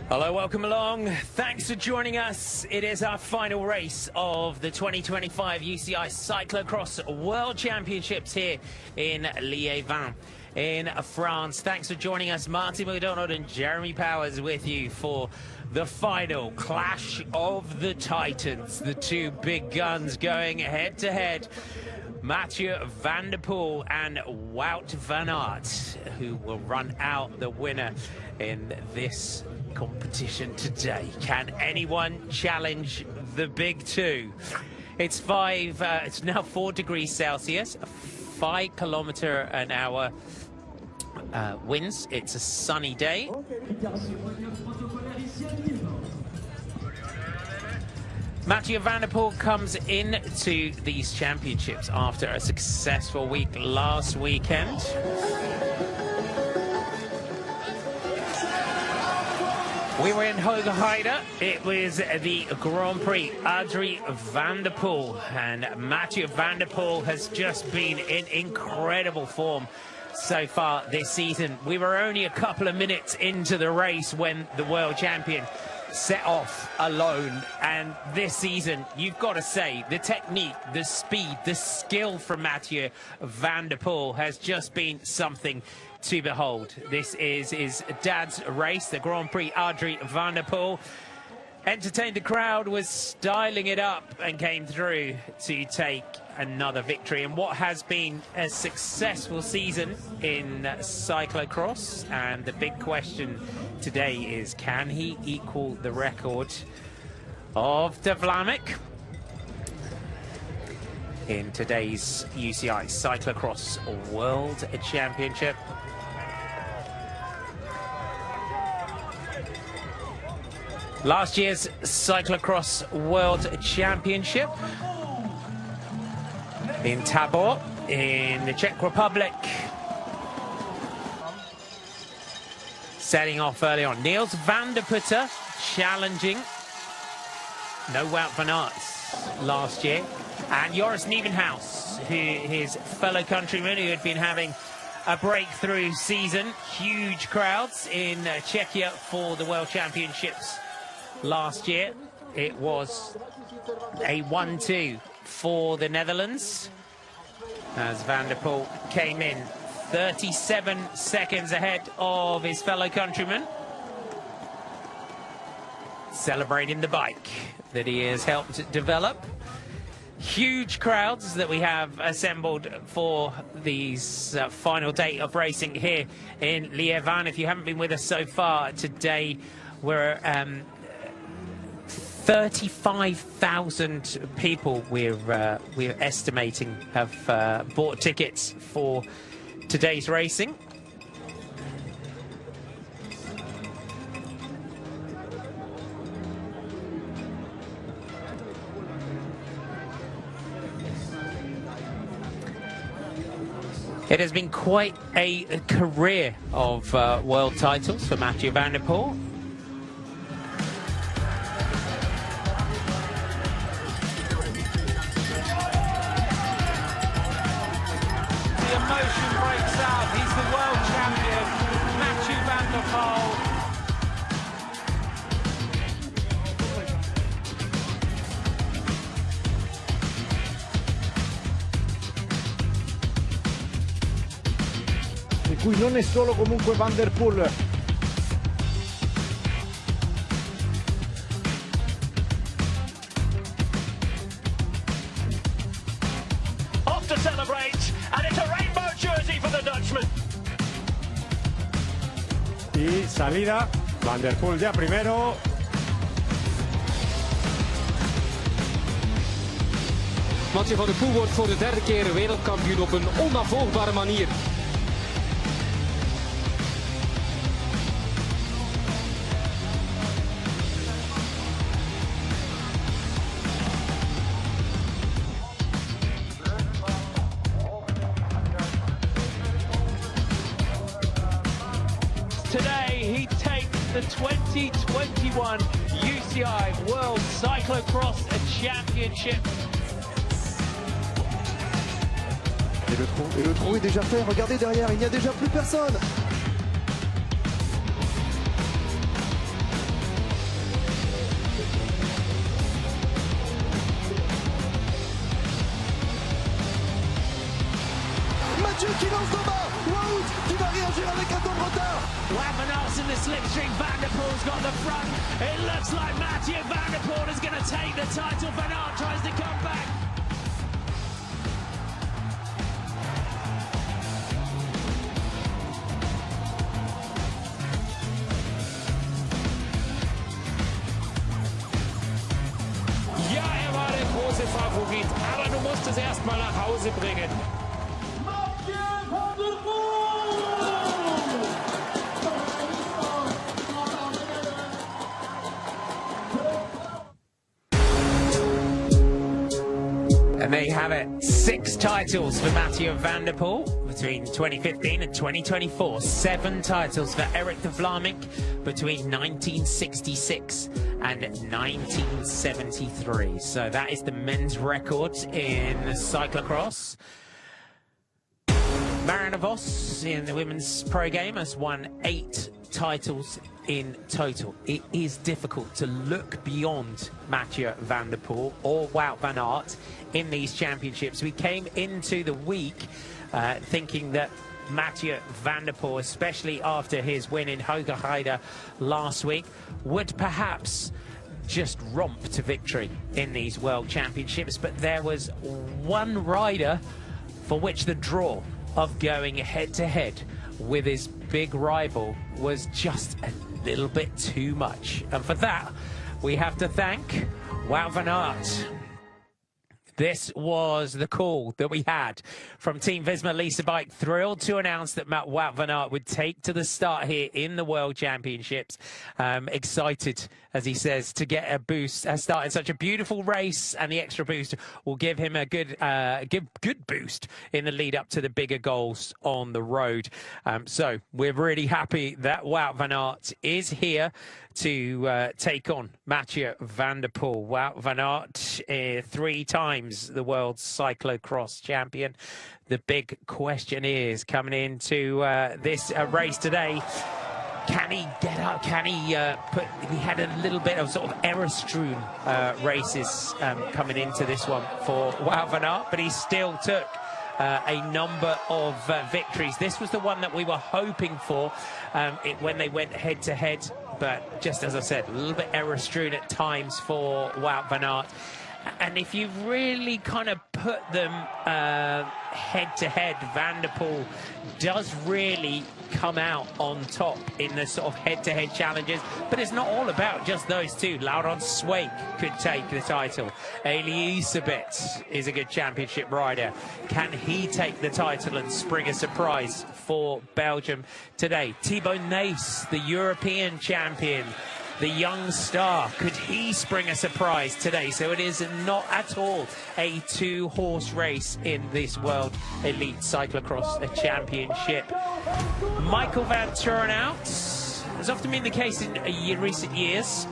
Hello, welcome along. Thanks for joining us. It is our final race of the 2025 UCI Cyclo-Cross World Championships here in Liévin in France. Thanks for joining us. Martin McDonald and Jeremy Powers with you for the final clash of the Titans. The two big guns going head to head. Mathieu van der Poel and Wout van Aert, who will run out the winner in this competition today. Can anyone challenge the big two? It's now 4 degrees Celsius, 5 km/h winds. It's a sunny day. Mathieu van der Poel comes into these championships after a successful week last weekend. We were in Hoogerheide. It was the Grand Prix Adrie van der Poel, and Mathieu van der Poel has just been in incredible form so far this season. We were only a couple of minutes into the race when the world champion set off alone, and this season, you've got to say, the technique, the speed, the skill from Mathieu van der Poel has just been something to behold. This is his dad's race, the Grand Prix Adrie van der Poel. Entertained the crowd, was styling it up, and came through to take another victory in what has been a successful season in cyclocross. And the big question today is, can he equal the record of De Vlaeminck in today's UCI Cyclo-Cross World Championship? Last year's Cyclo-Cross World Championship in Tabor in the Czech Republic. Setting off early on, Niels van der Putte challenging. No Wout van Aert last year. And Joris Nieuwenhuis, his fellow countryman, who had been having a breakthrough season. Huge crowds in Czechia for the World Championships last year. It was a 1-2 for the Netherlands as Van der Poel came in 37 seconds ahead of his fellow countryman, celebrating the bike that he has helped develop. Huge crowds that we have assembled for these final day of racing here in Liévin. If you haven't been with us so far today, we're 35,000 people we're estimating have bought tickets for today's racing. It has been quite a career of world titles for Mathieu van der Poel. Emotion breaks out. He's the world champion, Mathieu van der Poel. Per cui non è solo comunque Van der Poel. Off to celebrate, and it's a rainbow jersey for the Dutchman. Y salida, Van der Poel ya primero. Mathieu van der Poel wordt voor de derde keer wereldkampioen op een onafvolgbare manier. Today he takes the 2021 UCI World Cyclo-Cross Championship. Et le trou est déjà fait, regardez derrière, il n'y a déjà plus personne. Mathieu qui lance de bas. Wout qui va réagir avec un temps de retard. Wout van Aert in the slipstream. Van der Poel's got the front. It looks like Mathieu van der Poel is going to take the title. Van Aert tries to come back. Ja, war der große Favorit, aber du musst es erst mal nach Hause bringen. And there you have it, 6 titles for Mathieu van der Poel between 2015 and 2024. 7 titles for Eric de Vlaeminck between 1966 and 1973. So that is the men's record in cyclocross. Marianne Vos in the women's pro game has won 8 titles in total. It is difficult to look beyond Mathieu van der Poel or Wout van Aert in these championships. We came into the week thinking that Mathieu van der Poel, especially after his win in Hoogerheide last week, would perhaps just romp to victory in these world championships. But there was one rider for which the draw of going head-to-head with his big rival was just a little bit too much. And for that, we have to thank Wout van Aert. This was the call that we had from Team Visma Lisa Bike. Thrilled to announce that Wout van Aert would take to the start here in the World Championships. Excited, as he says, to get a boost, start in such a beautiful race, and the extra boost will give him a good boost in the lead up to the bigger goals on the road. So we're really happy that Wout van Aert is here to take on Mathieu van der Poel. Wout van Aert, 3 times the world's cyclo-cross champion. The big question is, coming into this race today, can he get up? Can he we had a little bit of sort of error-strewn races coming into this one for Wout van Aert, but he still took a number of victories. This was the one that we were hoping for when they went head-to-head. But just as I said, a little bit error-strewn at times for Wout van Aert. And if you really kind of put them head-to-head, Van der Poel does really come out on top in the sort of head-to-head challenges. But it's not all about just those two. Laurent Sweeck could take the title. Elisabeth is a good championship rider. Can he take the title and spring a surprise for Belgium today? Thibaut Nace, the European champion, the young star, could he spring a surprise today? So it is not at all a 2-horse race in this World Elite Cyclocross Championship. Michael van Turenhout has often been the case in recent years.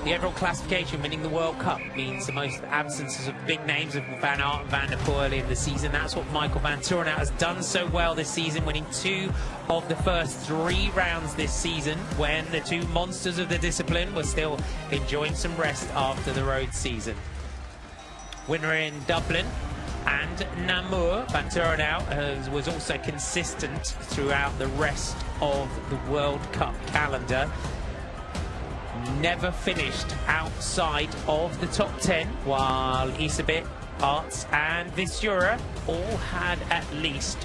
The overall classification, winning the World Cup, means the most absences of big names of Van Aert and Van der Poel in the season. That's what Michael van Turenhout has done so well this season, winning 2 of the first 3 rounds this season, when the 2 monsters of the discipline were still enjoying some rest after the road season. Winner in Dublin and Namur, van Turenhout was also consistent throughout the rest of the World Cup calendar. Never finished outside of the top 10, while Isabet, Arts and Visura all had at least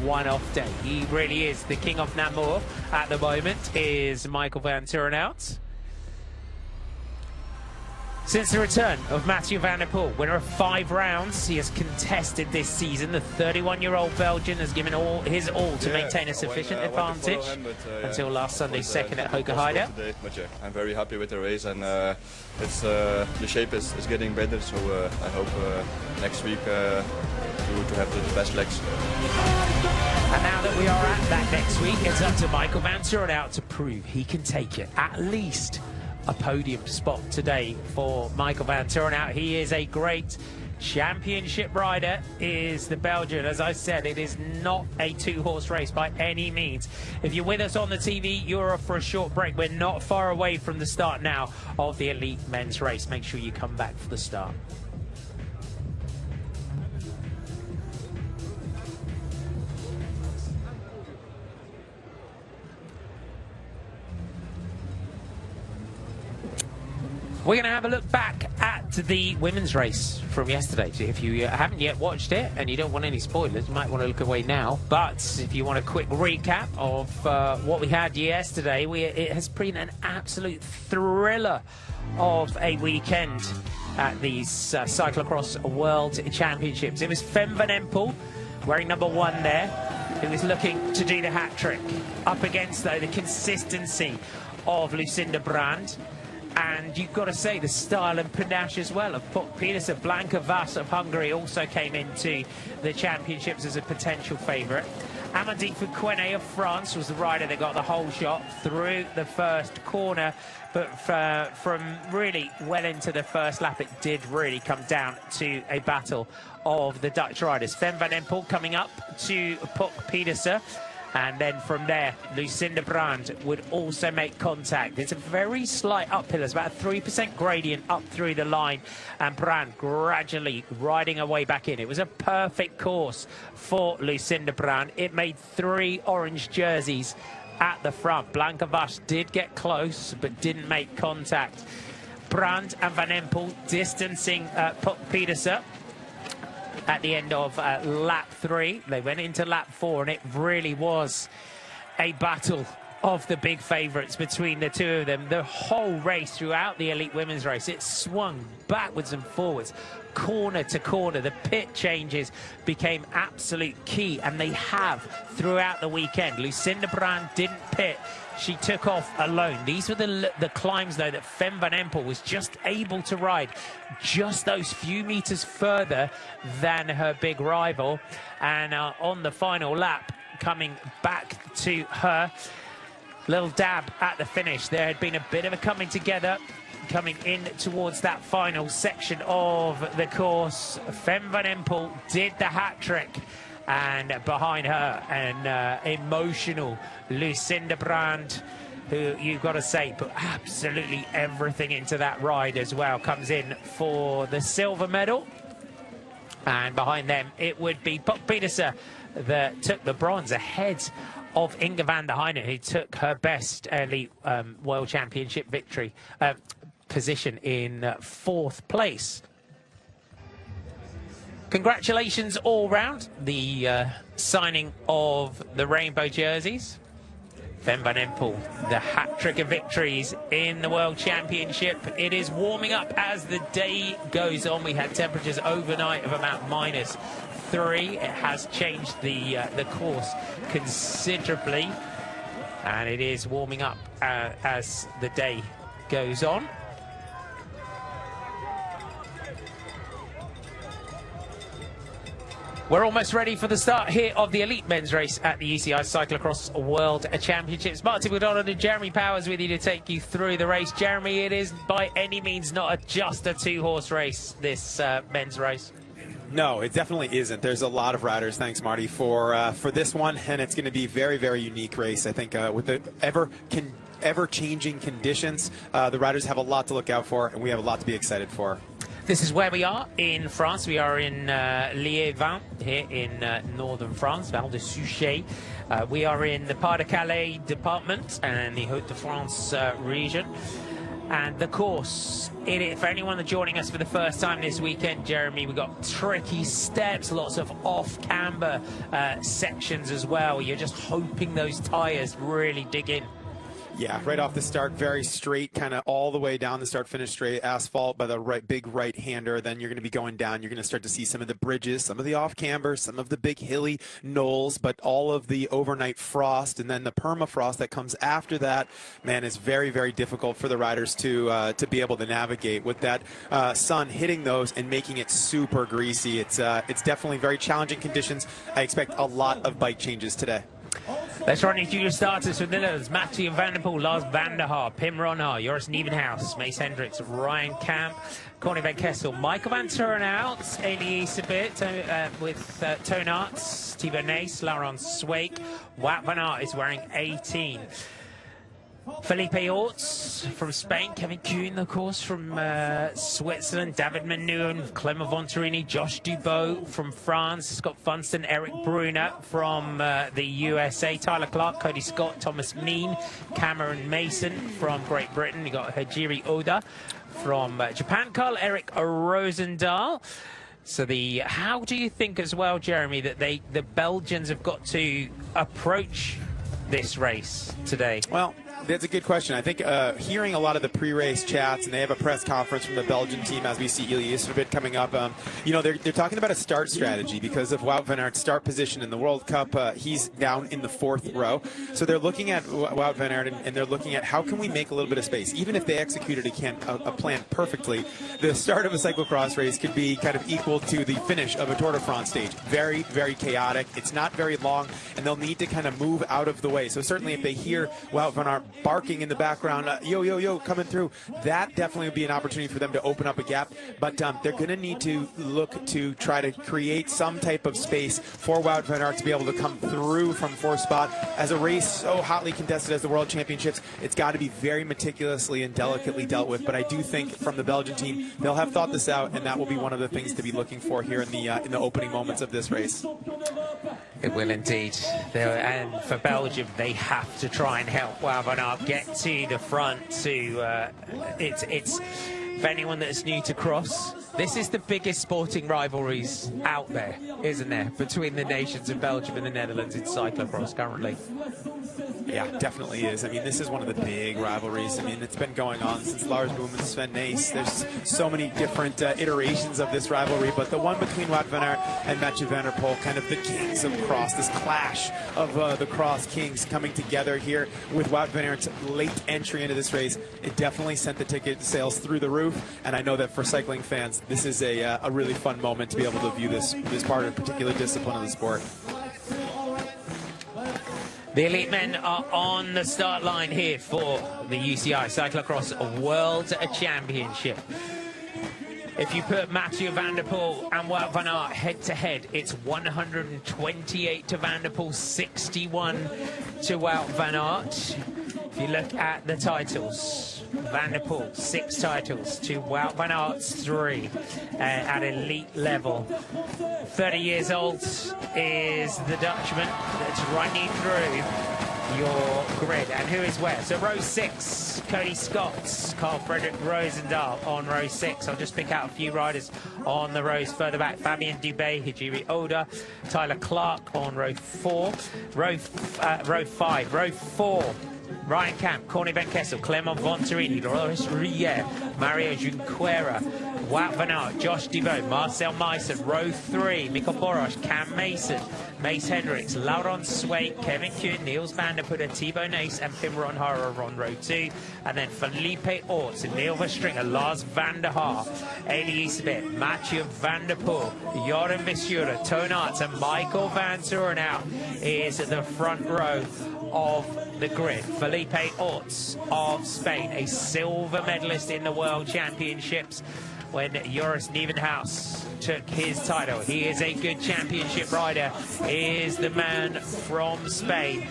one off day. He really is the king of Namur at the moment, is Michael van Turenhout. Since the return of Mathieu van der Poel, winner of 5 rounds he has contested this season, the 31-year-old Belgian has given his all to maintain a sufficient advantage until last Sunday's second at Hoogerheide. I'm very happy with the race, and the shape is getting better, so I hope next week to have the best legs. And now that we are at that next week, it's up to Michael van Turenhout to prove he can take it. At least a podium spot today for Michael van Turenhout. He is a great championship rider, is the Belgian. As I said, it is not a 2-horse race by any means. If you're with us on the TV, you're off for a short break. We're not far away from the start now of the elite men's race. Make sure you come back for the start. We're going to have a look back at the women's race from yesterday. So if you haven't yet watched it and you don't want any spoilers, you might want to look away now. But if you want a quick recap of what we had yesterday, it has been an absolute thriller of a weekend at these Cyclo-Cross World Championships. It was Fem van Empel wearing number 1 there, who was looking to do the hat-trick. Up against, though, the consistency of Lucinda Brand. And you've got to say the style and panache as well of Paises Blanca Vas of Hungary also came into the championships as a potential favourite. Amandine Fouquenet of France was the rider that got the whole shot through the first corner, but from really well into the first lap, it did really come down to a battle of the Dutch riders. Fem van Empel coming up to Paises. And then from there, Lucinda Brand would also make contact. It's a very slight uphill. It's about a 3% gradient up through the line. And Brand gradually riding her way back in. It was a perfect course for Lucinda Brand. It made 3 orange jerseys at the front. Blanca Vas did get close, but didn't make contact. Brand and Van Empel distancing Paises at the end of lap 3. They went into lap 4, and it really was a battle of the big favourites between the two of them. The whole race throughout the elite women's race, it swung backwards and forwards, corner to corner. The pit changes became absolute key, and they have throughout the weekend. Lucinda Brand didn't pit. She took off alone. These were the climbs, though, that Fem van Empel was just able to ride just those few meters further than her big rival. And on the final lap, coming back to her, little dab at the finish. There had been a bit of a coming together, coming in towards that final section of the course. Fem van Empel did the hat trick. And behind her, an emotional Lucinda Brand, who you've got to say put absolutely everything into that ride as well, comes in for the silver medal. And behind them, it would be Paises that took the bronze ahead of Inge van der Heijden, who took her best elite World Championship victory position in 4th place. Congratulations all round. The signing of the rainbow jerseys. Fem van Empel, the hat-trick of victories in the World Championship. It is warming up as the day goes on. We had temperatures overnight of about -3. It has changed the course considerably. And it is warming up as the day goes on. We're almost ready for the start here of the elite men's race at the UCI Cyclo-Cross World Championships. Martin McDonald and Jeremy Powers with you to take you through the race. Jeremy, it is by any means not just a 2-horse race, this men's race. No, it definitely isn't. There's a lot of riders. Thanks, Marty, for this one, and it's going to be a very, very unique race. I think with the ever-changing conditions, the riders have a lot to look out for, and we have a lot to be excited for. This is where we are in France. We are in Liévin, here in northern France, Val de Suchet. We are in the Pas-de-Calais department and the Hauts-de-France region. And the course, for anyone that's joining us for the first time this weekend, Jeremy, we've got tricky steps, lots of off-camber sections as well. You're just hoping those tyres really dig in. Yeah, right off the start, very straight, kind of all the way down the start-finish straight, asphalt by the big right-hander. Then you're going to be going down. You're going to start to see some of the bridges, some of the off-camber, some of the big hilly knolls, but all of the overnight frost and then the permafrost that comes after that, man, is very, very difficult for the riders to be able to navigate. With that sun hitting those and making it super greasy, it's definitely very challenging conditions. I expect a lot of bike changes today. Let's run you through your starters for the Netherlands. Mathieu van der Poel, Lars van der Haar, Pim Ronhaar, Joris Nieuwenhuis, Mace Hendricks, Ryan Kamp, Corny van Kessel, Michael van Turnhout, Elias a bit with Toon Aerts, Thibaut Nys, Laurent Sweeck. Wout van Aert is wearing 18. Felipe Orts from Spain, Kevin Kuhn, of course, from Switzerland, David Manoon, Clement Venturini, Josh Dubois from France, Scott Funston, Eric Brunner from the USA, Tyler Clark, Cody Scott, Thomas Mean, Cameron Mason from Great Britain. You got Hajiri Oda from Japan, Carl Eric Rosendahl. So how do you think as well, Jeremy, that the Belgians have got to approach this race today? Well, that's a good question. I think hearing a lot of the pre-race chats, and they have a press conference from the Belgian team as we see Ilya Istovic coming up. You know, they're talking about a start strategy because of Wout van Aert's start position in the World Cup. He's down in the 4th row. So they're looking at Wout van Aert and they're looking at how can we make a little bit of space. Even if they executed a plan perfectly, the start of a cyclocross race could be kind of equal to the finish of a Tour de France stage. Very, very chaotic. It's not very long, and they'll need to kind of move out of the way. So certainly if they hear Wout van Aert barking in the background, yo, yo, yo, coming through, that definitely would be an opportunity for them to open up a gap. But they're going to need to look to try to create some type of space for Wout van Aert to be able to come through from 4th spot. As a race so hotly contested as the World Championships, it's got to be very meticulously and delicately dealt with. But I do think from the Belgian team, they'll have thought this out, and that will be one of the things to be looking for here in the opening moments of this race. It will indeed. And for Belgium, they have to try and help Wout van Aert get to the front. It's for anyone that's new to cross, this is the biggest sporting rivalries out there, isn't there, between the nations of Belgium and the Netherlands in cyclocross currently. Yeah, definitely is. I mean, this is one of the big rivalries. I mean, it's been going on since Lars Boom and Sven Nys. There's so many different iterations of this rivalry, but the one between Wout van Aert and Mathieu van der Poel, kind of the kings of cross, this clash of the cross kings coming together here with Wout van Aert's late entry into this race. It definitely sent the ticket sales through the roof, and I know that for cycling fans, this is a really fun moment to be able to view this part of a particular discipline of the sport. The elite men are on the start line here for the UCI Cyclo-Cross World Championship. If you put Mathieu van der Poel and Wout van Aert head-to-head, it's 128 to van der Poel, 61 to Wout van Aert. If you look at the titles, Van der Poel, 6 titles to Wout van Aert's 3 at elite level. 30 years old is the Dutchman that's running through your grid. And who is where? So row 6, Cody Scott, Carl Frederick Rosendahl on row 6. I'll just pick out a few riders on the rows further back. Fabien Dubé, Hajiri Oda, Tyler Clark on row 4. Row 5, row 4. Ryan Camp, Corny Van Kessel, Clement Venturini, Loris Rier, Mario Junqueira, Wout van Aert, Josh Dubois, Marcel Meissen, row 3, Mikkel Boros, Cam Mason, Mace Hendricks, Laurent Swait, Kevin Kuhn, Niels van der Putte, Thibaut Nace, and Pim Ronhara on row 2. And then Felipe Orts, Neil Verstringer, Lars van der Haar, Eli Isabeth, Mathieu van der Poel, Joran Visura, Toon Aerts, and Michael van Turenhout is at the front row of the grid. Felipe Orts of Spain, a silver medalist in the World Championships when Joris Nieuwenhuis took his title. He is a good championship rider, is the man from Spain.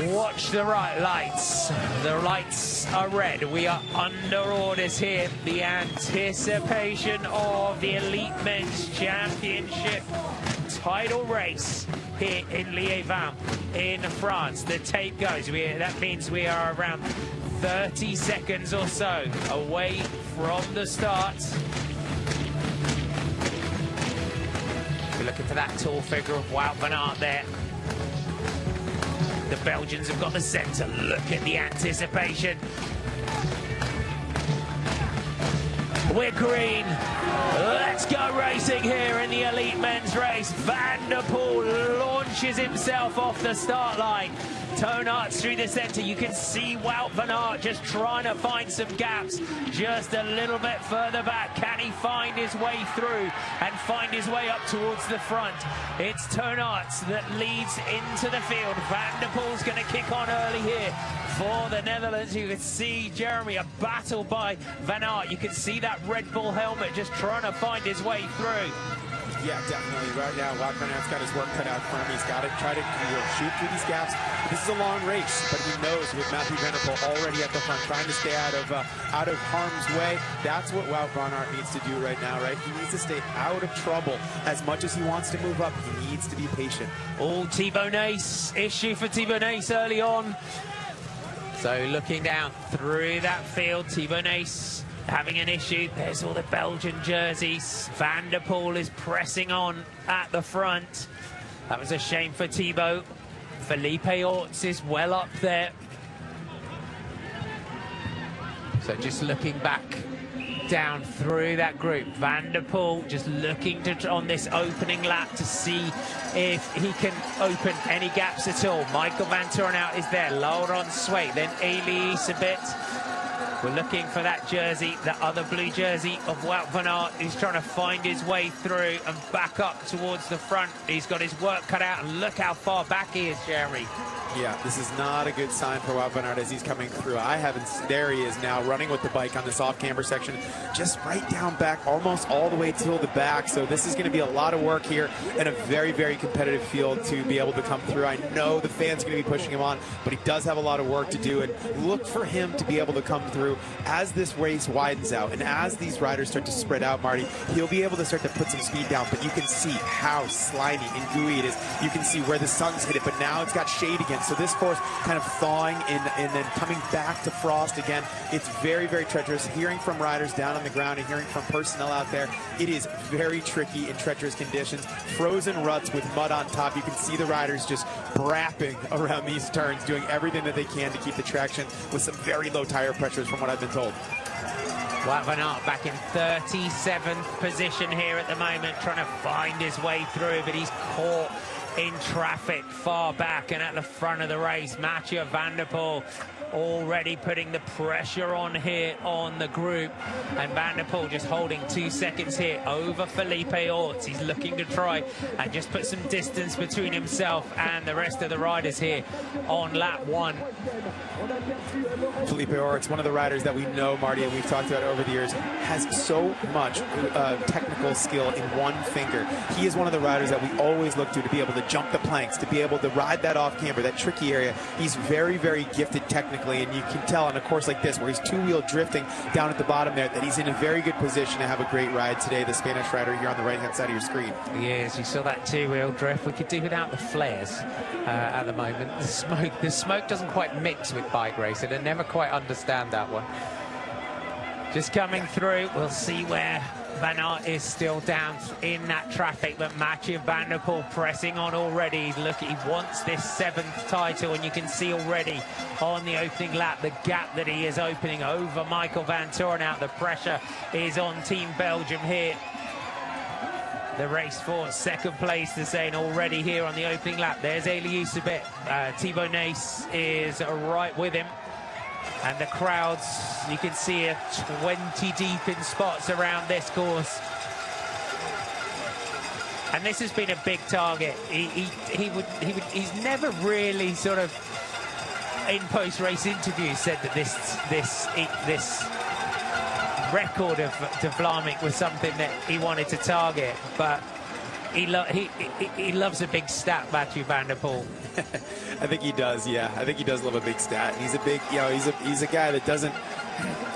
Watch the right lights. The lights are red. We are under orders here. The anticipation of the Elite Men's Championship title race here in Liévin in France. The tape goes. That means we are around 30 seconds or so away from the start. We're looking for that tall figure of Wout van Aert there. The Belgians have got the centre. Look at the anticipation. We're green. Let's go racing here in the elite men's race. Van der Poel launches himself off the start line. Toon Aerts through the centre. You can see Wout van Aert just trying to find some gaps just a little bit further back. Can he find his way through and find his way up towards the front? It's Toon Aerts that leads into the field. Van der Poel's going to kick on early here for the Netherlands. You can see Jeremy, a battle by Van Aert. You can see that Red Bull helmet just trying to find his way through. Yeah, definitely. Right now, Wout van Aert's got his work cut out for him. He's got to try to shoot through these gaps. This is a long race, but he knows with Mathieu van der Poel already at the front, trying to stay out of harm's way. That's what Wout van Aert needs to do right now, right? He needs to stay out of trouble. As much as he wants to move up, he needs to be patient. All Thibaut Nace, issue for Thibaut Nace early on. So looking down through that field, Thibaut Nace having an issue. There's all the Belgian jerseys. Van der Poel is pressing on at the front. That was a shame for Thibaut. Felipe Orts is well up there. So just looking back down through that group, Van der Poel just looking to on this opening lap to see if he can open any gaps at all. Michael Van Torenhout is there, Laurent Swait, then Elie Sabit. We're looking for that jersey, the other blue jersey of Wout van Aert, who's trying to find his way through and back up towards the front. He's got his work cut out, and look how far back he is, Jeremy. Yeah, this is not a good sign for Wout van Aert as he's coming through. There he is now, running with the bike on this off-camber section, just right down back, almost all the way till the back. So this is going to be a lot of work here and a very, very competitive field to be able to come through. I know the fans are going to be pushing him on, but he does have a lot of work to do, and look for him to be able to come through as this race widens out and as these riders start to spread out, Marty. He'll be able to start to put some speed down, but you can see how slimy and gooey it is. You can see where the sun's hit it, but now it's got shade again. So this course kind of thawing and then coming back to frost again. It's very, very treacherous. Hearing from riders down on the ground and hearing from personnel out there, it is very tricky in treacherous conditions. Frozen ruts with mud on top. You can see the riders just brapping around these turns, doing everything that they can to keep the traction with some very low tire pressures from what I've been told. Wout van Aert back in 37th position here at the moment, trying to find his way through, but he's caught in traffic far back and at the front of the race. Mathieu van der Poel already putting the pressure on here on the group, and Van der Poel just holding 2 seconds here over Felipe Orts. He's looking to try and just put some distance between himself and the rest of the riders here on lap 1. Felipe Orts, one of the riders that we know, Marty, and we've talked about over the years, has so much technical skill in one finger. He is one of the riders that we always look to be able to jump the planks, to be able to ride that off camber, that tricky area. He's very, very gifted technically, and you can tell on a course like this where he's two-wheel drifting down at the bottom there that he's in a very good position to have a great ride today, the Spanish rider here on the right-hand side of your screen. Yes, you saw that two-wheel drift. We could do without the flares at the moment. The smoke doesn't quite mix with bike racing. I never quite understand that one. Just coming through, we'll see where Van Aert is still down in that traffic, but Mathieu van der Poel pressing on already. Look, he wants this 7th title, and you can see already on the opening lap the gap that he is opening over Michael Van Torenhout. The pressure is on Team Belgium here. The race for 2nd place, the same already here on the opening lap. There's Elie Sabit. Thibaut Nace is right with him. And the crowds, you can see, are 20 deep in spots around this course. And this has been a big target. He's never really sort of, in post-race interviews, said that this record of De Vlaeminck was something that he wanted to target. But he loves a big stat, Mathieu van der Poel. I think he does, yeah. I think he does love a big stat. He's a big, you know, he's a guy that doesn't,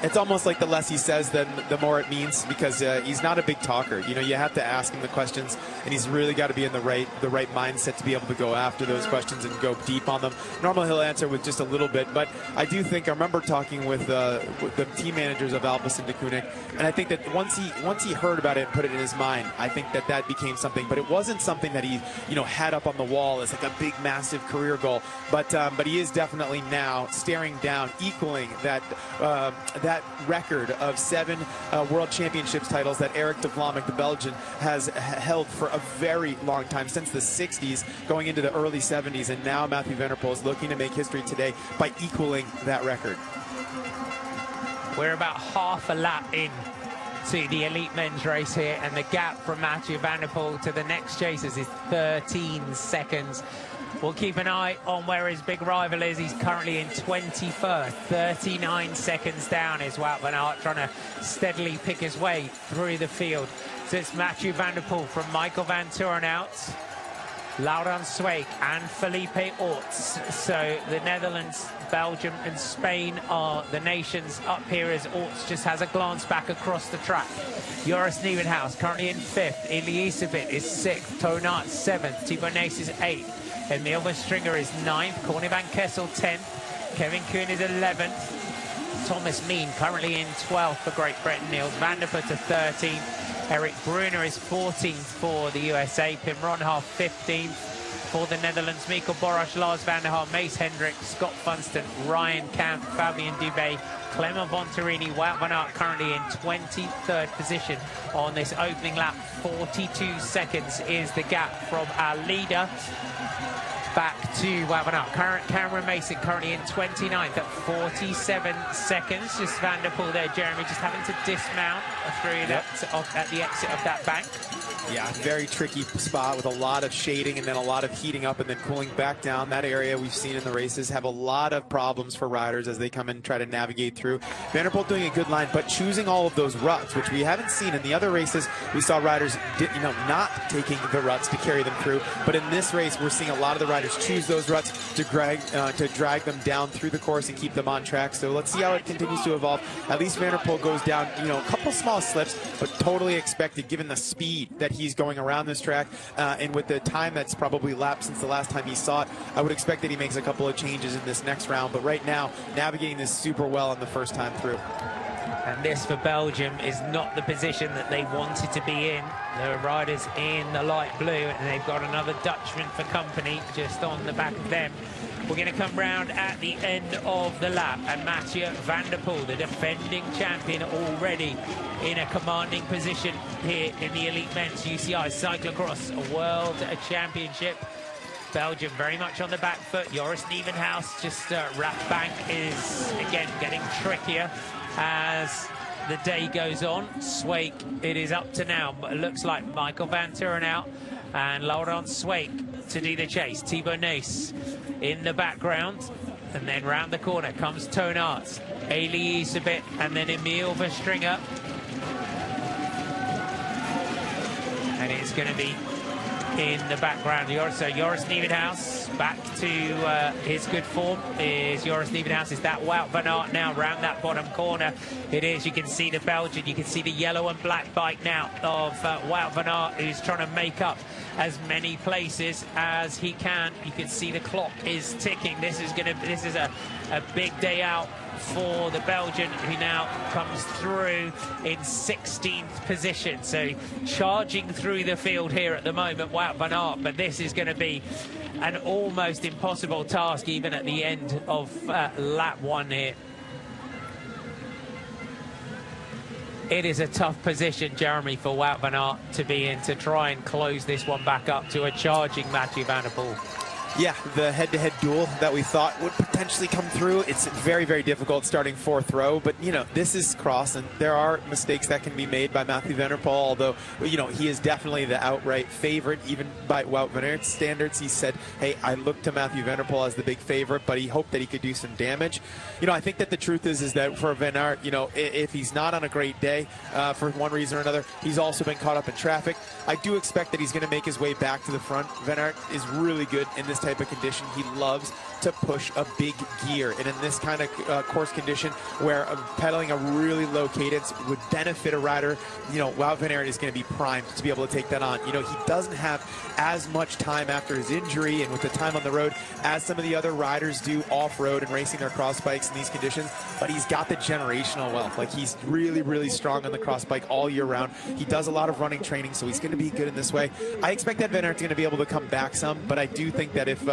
it's almost like the less he says, then the more it means, because he's not a big talker. You know, you have to ask him the questions, and he's really got to be in the right mindset to be able to go after those questions and go deep on them. Normally he'll answer with just a little bit, but I do think, I remember talking with the team managers of Alpecin de Koenig, and I think that once he heard about it and put it in his mind, I think that became something, but it wasn't something that he, you know, had up on the wall as like a big, massive career goal. But he is definitely now staring down, equaling that record of 7 World Championships titles that Eric De Vlaeminck, the Belgian, has held for a very long time, since the 60s, going into the early 70s, and now Mathieu van der Poel is looking to make history today by equaling that record. We're about half a lap in to the elite men's race here, and the gap from Mathieu van der Poel to the next chasers is 13 seconds. We'll keep an eye on where his big rival is. He's currently in 21st, 39 seconds down is Wout van Aert, trying to steadily pick his way through the field. So it's Mathieu van der Poel from Michael van Turenhout, Laurent Sweeck and Felipe Orts. So the Netherlands, Belgium and Spain are the nations up here as Orts just has a glance back across the track. Joris Nieuwenhuis currently in 5th. Elisabeth is 6th. Tonart 7th. Thibaut Naes is 8th. Emil Verstringer is 9th. Corne van Kessel 10th. Kevin Kuhn is 11th. Thomas Mean currently in 12th for Great Britain. Niels van der Putte 13th. Eric Brunner is 14th for the USA. Pim Ronhoff 15th for the Netherlands. Mikkel Boras, Lars van der Haar, Mace Hendrick, Scott Funston, Ryan Camp, Fabien Dubé, Clement Vontarini. Wout van Aert currently in 23rd position on this opening lap. 42 seconds is the gap from our leader back to Wout van Aert. Cameron Mason currently in 29th at 47 seconds. Just Van der Poel there, Jeremy, just having to dismount through that at the exit of that bank. Yeah, very tricky spot with a lot of shading and then a lot of heating up and then cooling back down. That area we've seen in the races have a lot of problems for riders as they come and try to navigate through. Van der Poel doing a good line, but choosing all of those ruts, which we haven't seen in the other races. We saw riders, not taking the ruts to carry them through. But in this race, we're seeing a lot of the riders choose those ruts to drag them down through the course and keep them on track. So let's see how it continues to evolve. At least Van der Poel goes down, a couple small slips, but totally expected given the speed that he's going around this track, and with the time that's probably lapsed since the last time he saw it, I would expect that he makes a couple of changes in this next round. But right now, navigating this super well on the first time through. And this for Belgium is not the position that they wanted to be in. The riders in the light blue, and they've got another Dutchman for company just on the back of them. We're going to come round at the end of the lap, and Mathieu van der Poel, the defending champion, already in a commanding position here in the Elite Men's UCI Cyclo-Cross World Championship. Belgium very much on the back foot. Joris Nieuwenhuis, just wrapped bank is again getting trickier as the day goes on. Sweeck, it is up to now. It looks like Michael van Turenhout and Laurent Sweeck to do the chase. Thibaut Naes in the background, and then round the corner comes Tonart, Elisabeth, and then Emil Verstringer. And it's going to be in the background. So Joris Nieuwenhuis back to his good form. Is Joris Nieuwenhuis, is that Wout van Aert now round that bottom corner? It is. You can see the Belgian, you can see the yellow and black bike now of Wout van Aert, who's trying to make up as many places as he can. You can see the clock is ticking. This is a big day out for the Belgian, who now comes through in 16th position. So charging through the field here at the moment, Wout van Aert, but this is going to be an almost impossible task even at the end of lap 1 here. It is a tough position, Jeremy, for Wout van Aert to be in, to try and close this one back up to a charging Mathieu van der Poel. Yeah, the head-to-head duel that we thought would potentially come through, it's very, very difficult starting 4th row. But, this is cross, and there are mistakes that can be made by Mathieu van der Poel, although, he is definitely the outright favorite, even by Wout van Aert's standards. He said, hey, I look to Mathieu van der Poel as the big favorite, but he hoped that he could do some damage. I think that the truth is that for Van Aert, if he's not on a great day for one reason or another, he's also been caught up in traffic. I do expect that he's going to make his way back to the front. Van Aert is really good in this type of condition. He loves to push a big gear, and in this kind of course condition where pedaling a really low cadence would benefit a rider, Wout van Aert is going to be primed to be able to take that on. He doesn't have as much time after his injury and with the time on the road as some of the other riders do off-road and racing their cross bikes in these conditions, but he's got the generational wealth. Like, he's really, really strong on the cross bike all year round. He does a lot of running training, so he's going to be good in this way. I expect that Van Aert's going to be able to come back some, but I do think that if,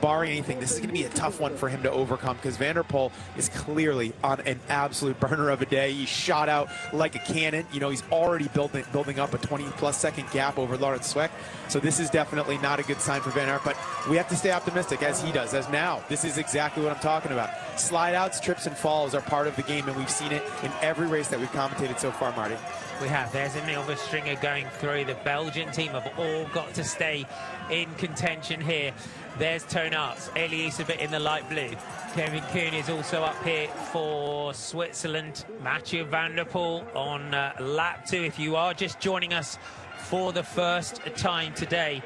barring anything, this is going to be a tough one for him to overcome, because Van der Poel is clearly on an absolute burner of a day. He shot out like a cannon. He's already building up a 20-plus second gap over Laurent Sweeck. So this is definitely not a good sign for Van Aert, but we have to stay optimistic, as he does, as now. This is exactly what I'm talking about. Slide outs, trips, and falls are part of the game, and we've seen it in every race that we've commentated so far, Marty. We have. There's Emil Verstringer going through. The Belgian team have all got to stay in contention here. There's Tonarts, Elisabeth in the light blue. Kevin Kuhn is also up here for Switzerland. Mathieu van der Poel on lap 2. If you are just joining us for the first time today,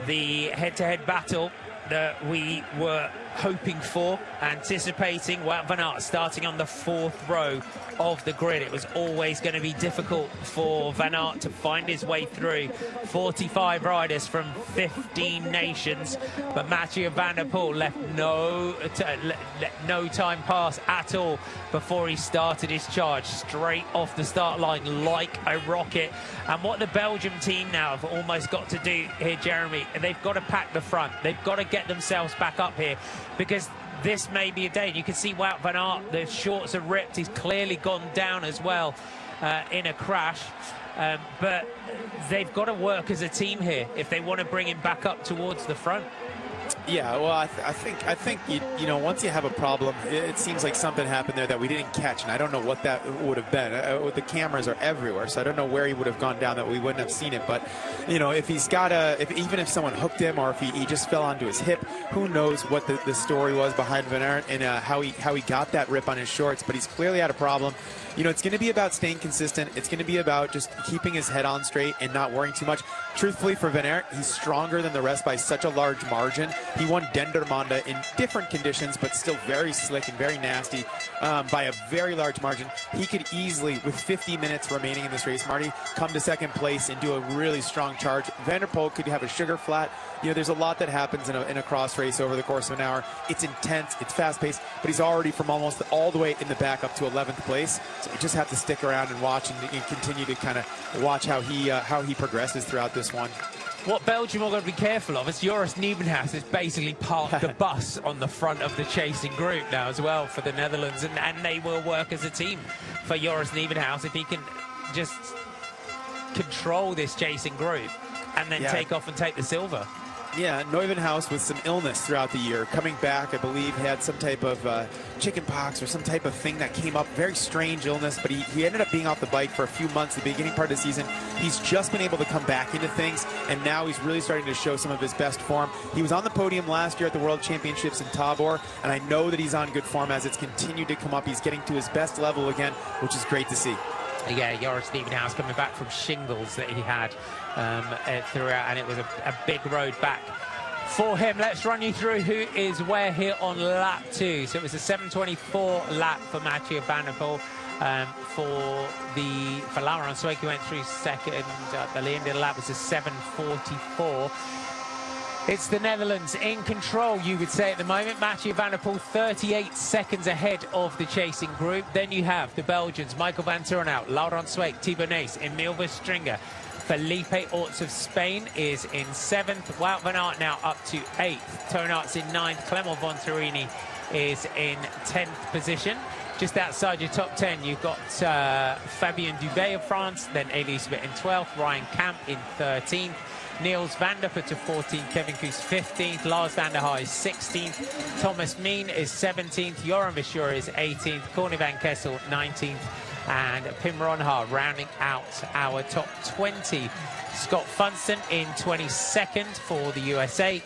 the head-to-head battle that we were hoping for, anticipating, Wout van Aert starting on the 4th row of the grid. It was always going to be difficult for Van Aert to find his way through 45 riders from 15 nations, but Mathieu van der Poel left no time pass at all before he started his charge straight off the start line like a rocket. And what the Belgium team now have almost got to do here, Jeremy, they've got to pack the front. They've got to get themselves back up here, because this may be a day. You can see Wout van Aert, the shorts are ripped. He's clearly gone down as well in a crash. But they've got to work as a team here if they want to bring him back up towards the front. Yeah, well, I think you know, once you have a problem, it seems like something happened there that we didn't catch, and I don't know what that would have been. The cameras are everywhere, so I don't know where he would have gone down that we wouldn't have seen it. But you know, if he's got even if someone hooked him, or if he just fell onto his hip, who knows what the story was behind Van Aert and how he got that rip on his shorts. But he's clearly had a problem. You know, it's going to be about staying consistent. It's going to be about just keeping his head on straight and not worrying too much. Truthfully, for Van Aert, he's stronger than the rest by such a large margin. He won Dendermonde in different conditions, but still very slick and very nasty by a very large margin. He could easily, with 50 minutes remaining in this race, Marty, come to 2nd place and do a really strong charge. Van der Poel could have a sugar flat. You know, there's a lot that happens in a cross race over the course of an hour. It's intense, it's fast-paced, but he's already from almost all the way in the back up to 11th place. So you just have to stick around and watch and continue to kind of watch how he progresses throughout this one. What Belgium are going to be careful of is Joris Nieuwenhuis has basically parked the bus on the front of the chasing group now as well for the Netherlands, and they will work as a team for Joris Nieuwenhuis if he can just control this chasing group and then take off and take the silver. Yeah, Nieuwenhuis with some illness throughout the year. Coming back, I believe, had some type of chicken pox or some type of thing that came up. Very strange illness, but he ended up being off the bike for a few months at the beginning part of the season. He's just been able to come back into things, and now he's really starting to show some of his best form. He was on the podium last year at the World Championships in Tabor, and I know that he's on good form as it's continued to come up. He's getting to his best level again, which is great to see. Yeah, Joris Nieuwenhuis coming back from shingles that he had throughout, and it was a big road back for him. Let's run you through who is where here on lap 2. So it was a 7:24 lap for Mathieu van der Poel. For Laurent Sweeck, who went through 2nd at the end of the lap, was a 7:44. It's the Netherlands in control, you would say, at the moment. Mathieu van der Poel 38 seconds ahead of the chasing group. Then you have the Belgians, Michael van Turnhout, Laurent Sweeck, Thibaut Nys, Emil Verstringer. Felipe Orts of Spain is in 7th. Wout van Aert now up to 8th. Tonart's in 9th. Clement von Turini is in 10th position. Just outside your top 10, you've got Fabien Dubé of France, then Elisabeth in 12th, Ryan Kamp in 13th. Niels van der Putte 14th, Kevin Kuss 15th, Lars van der Haag is 16th, Thomas Meen is 17th, Joran Verschuur is 18th, Corny van Kessel 19th, and Pim Ronhaar rounding out our top 20. Scott Funston in 22nd for the USA.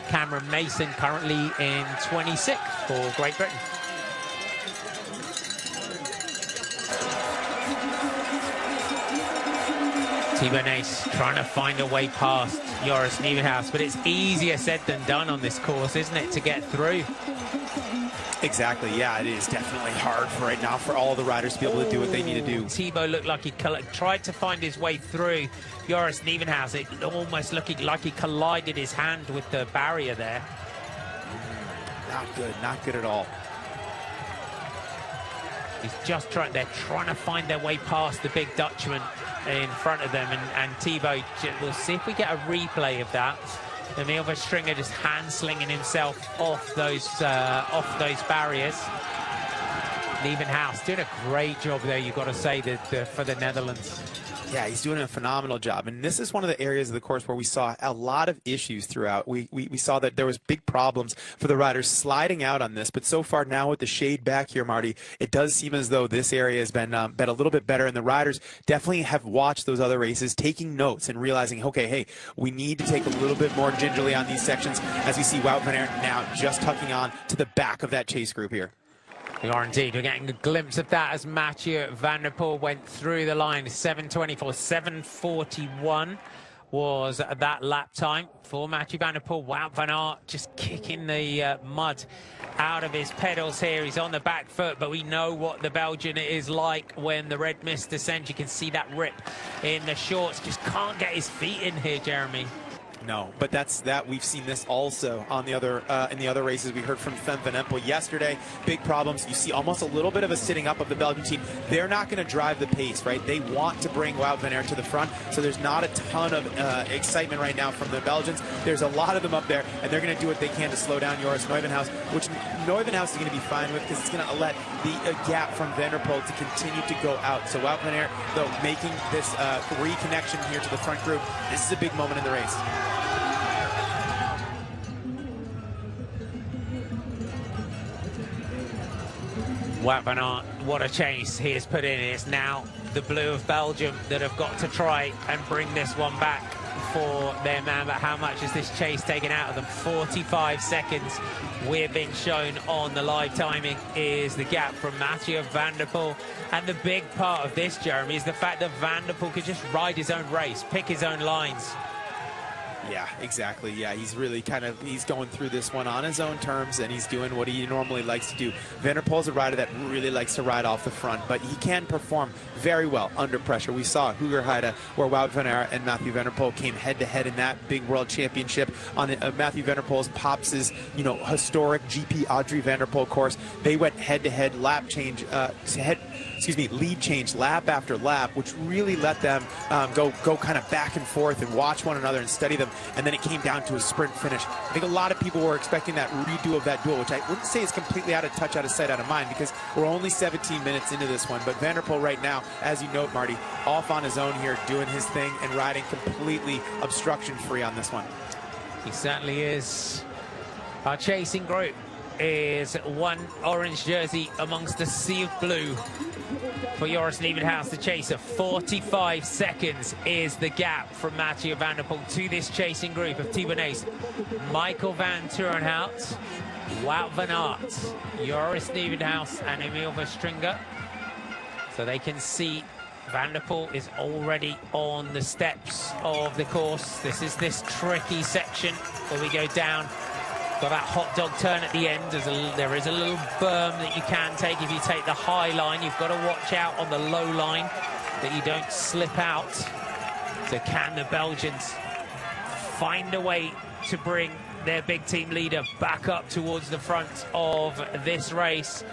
Cameron Mason currently in 26th for Great Britain. Thibaut Nys trying to find a way past Joris Nieuwenhuis, but it's easier said than done on this course, isn't it, to get through? Exactly, yeah, it is definitely hard for right now for all the riders to be able to do what they need to do. Thibaut looked like he tried to find his way through Joris Nieuwenhuis. It almost looking like he collided his hand with the barrier there. Not good at all. He's just they're trying to find their way past the big Dutchman in front of them, and Thibaut, we'll see if we get a replay of that. Emil Verstringer just hand-slinging himself off those barriers. Nieuwenhuis doing a great job there, you've got to say, for the Netherlands. Yeah, he's doing a phenomenal job. And this is one of the areas of the course where we saw a lot of issues throughout. We saw that there was big problems for the riders sliding out on this. But so far now with the shade back here, Marty, it does seem as though this area has been a little bit better. And the riders definitely have watched those other races, taking notes and realizing, okay, hey, we need to take a little bit more gingerly on these sections as we see Wout van Aert now just tucking on to the back of that chase group here. We are indeed. We're getting a glimpse of that as Mathieu van der Poel went through the line. 7:24, 7:41 was that lap time for Mathieu van der Poel. Wout van Aert just kicking the mud out of his pedals here. He's on the back foot, but we know what the Belgian is like when the red mist descends. You can see that rip in the shorts. Just can't get his feet in here, Jeremy. No, but we've seen this also on the other in the other races. We heard from Fem van Empel yesterday. Big problems. You see almost a little bit of a sitting up of the Belgian team. They're not going to drive the pace, right? They want to bring Wout van Aert to the front, so there's not a ton of excitement right now from the Belgians. There's a lot of them up there, and they're going to do what they can to slow down Joris Nieuwenhuis, which Nieuwenhuis is going to be fine with because it's going to let the gap from Van der Poel to continue to go out. So Wout van Aert, though, making this reconnection here to the front group. This is a big moment in the race. Wout van Aert, what a chase he has put in. It's now the blue of Belgium that have got to try and bring this one back for their man. But how much has this chase taken out of them? 45 seconds we're being shown on the live timing is the gap from Mathieu van der Poel. And the big part of this, Jeremy, is the fact that Van der Poel could just ride his own race, pick his own lines. Yeah, exactly. Yeah, he's really he's going through this one on his own terms, and he's doing what he normally likes to do. Van der Poel's a rider that really likes to ride off the front, but he can perform very well under pressure. We saw Hoogerheide where Wout van Aert and Mathieu van der Poel came head-to-head in that big world championship on Mathieu van der Poel's Pops' historic GP Audrey van der Poel course. They went head-to-head lead change lap after lap, which really let them go kind of back and forth and watch one another and study them. And then it came down to a sprint finish. I think a lot of people were expecting that redo of that duel, which I wouldn't say is completely out of touch, out of sight, out of mind, because we're only 17 minutes into this one. But Van der Poel right now, as you note, Marty, off on his own here, doing his thing and riding completely obstruction-free on this one. He certainly is. Our chasing group is one orange jersey amongst a sea of blue for Joris Nieuwenhuis, the chaser. 45 seconds is the gap from Mathieu van der Poel to this chasing group of Thibaut Nys, Michael van Turenhout, Wout van Aert, Joris Nieuwenhuis and Emil Verstringen. So they can see Van der Poel is already on the steps of the course. This is this tricky section where we go down. Got that hot dog turn at the end. There is a little berm that you can take if you take the high line. You've got to watch out on the low line that you don't slip out. So can the Belgians find a way to bring their big team leader back up towards the front of this race?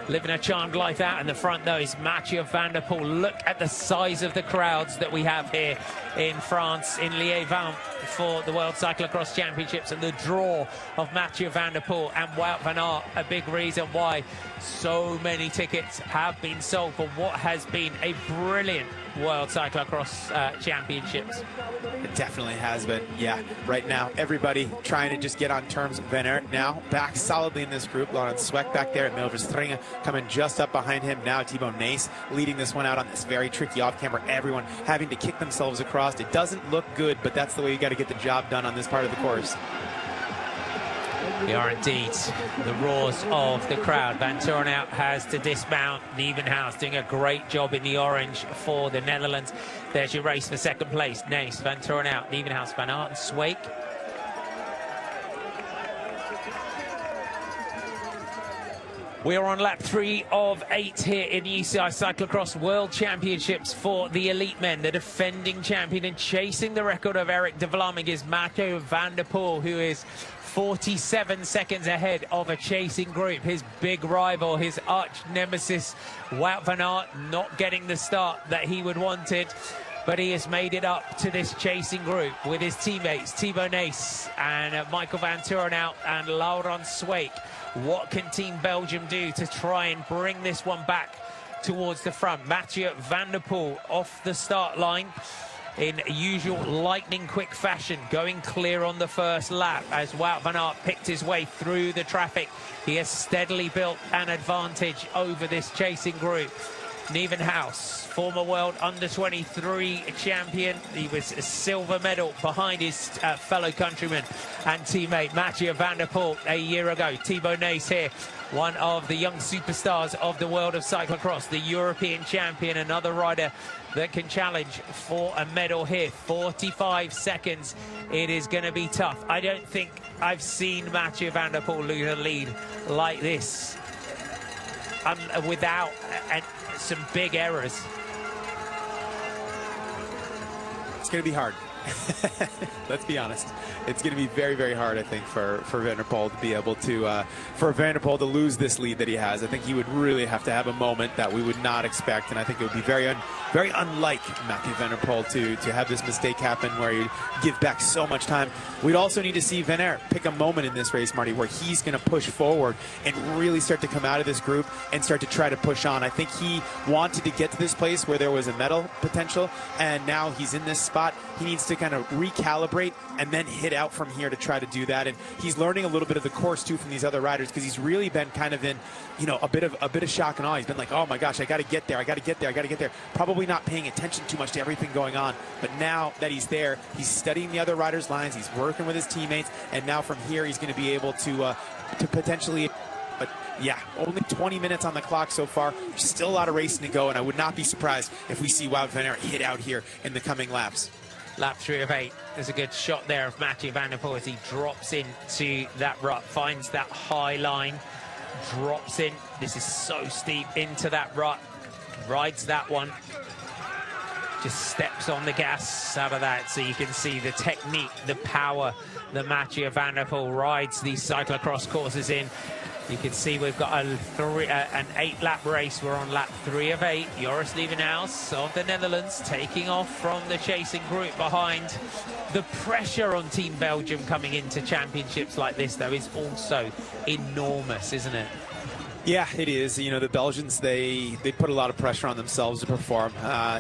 Living a charmed life out in the front, though, is Mathieu van der Poel. Look at the size of the crowds that we have here in France, in Liévin, for the World Cyclo-Cross Championships, and the draw of Mathieu van der Poel and Wout van Aert, a big reason why so many tickets have been sold for what has been a brilliant World Cyclo-Cross Championships. It definitely has been. Yeah, right now, everybody trying to just get on terms with Van Aert now. Back solidly in this group. Laurens Sweck back there. Emil Verstringen coming just up behind him. Now Thibaut Nys leading this one out on this very tricky off-camber. Everyone having to kick themselves across. It doesn't look good, but that's the way you got to get the job done on this part of the course. We are indeed the roars of the crowd. Van Turenhout has to dismount. Nieuwenhuis doing a great job in the orange for the Netherlands. There's your race for second place. Nys, Van Turenhout, Nieuwenhuis, Van Aert and Sweek. We are on lap 3 of 8 here in the UCI Cyclo-Cross World Championships for the elite men. The defending champion and chasing the record of Eric de Vlaming is Mathieu van der Poel, who is 47 seconds ahead of a chasing group. His big rival, his arch nemesis, Wout van Aert, not getting the start that he would wanted. But he has made it up to this chasing group with his teammates, Thibaut Nys and Michael van Turenhout and Laurens Sweek. What can Team Belgium do to try and bring this one back towards the front. Mathieu van der Poel off the start line in usual lightning quick fashion, going clear on the first lap as Wout van Aert picked his way through the traffic. He has steadily built an advantage over this chasing group. Nieuwenhuis, former world under-23 champion. He was a silver medal behind his fellow countryman and teammate Mathieu van der Poel a year ago. Thibaut Nys here, one of the young superstars of the world of cyclocross, the European champion, another rider that can challenge for a medal here. 45 seconds. It is going to be tough. I don't think I've seen Mathieu van der Poel lose a lead like this without some big errors. It's going to be hard. Let's be honest. It's going to be very, very hard, I think, for Van der Poel to be able to, for Van der Poel to lose this lead that he has. I think he would really have to have a moment that we would not expect, and I think it would be very unlike Mathieu van der Poel to have this mistake happen where you give back so much time. We'd also need to see Van Aert pick a moment in this race, Marty, where he's going to push forward and really start to come out of this group and start to try to push on. I think he wanted to get to this place where there was a medal potential, and now he's in this spot. He needs to kind of recalibrate and then hit out from here to try to do that. And he's learning a little bit of the course too from these other riders, because he's really been kind of in, you know, a bit of shock and awe. He's been like, oh my gosh, I got to get there, I got to get there, I got to get there. Probably not paying attention too much to everything going on. But now that he's there, he's studying the other riders' lines, he's working with his teammates, and now from here he's going to be able to potentially. But yeah, only 20 minutes on the clock so far. Still a lot of racing to go, and I would not be surprised if we see Wout van Aert hit out here in the coming laps. Lap 3 of 8. There's a good shot there of Mathieu van der Poel as he drops into that rut, finds that high line, drops in. This is so steep into that rut, rides that one, just steps on the gas out of that, so you can see the technique, the power that Mathieu van der Poel rides these cyclocross courses in. You can see we've got an 8-lap race. We're on lap 3 of 8. Joris Nieuwenhuis of the Netherlands taking off from the chasing group behind. The pressure on Team Belgium coming into championships like this, though, is also enormous, isn't it? Yeah, it is. You know, the Belgians, they put a lot of pressure on themselves to perform.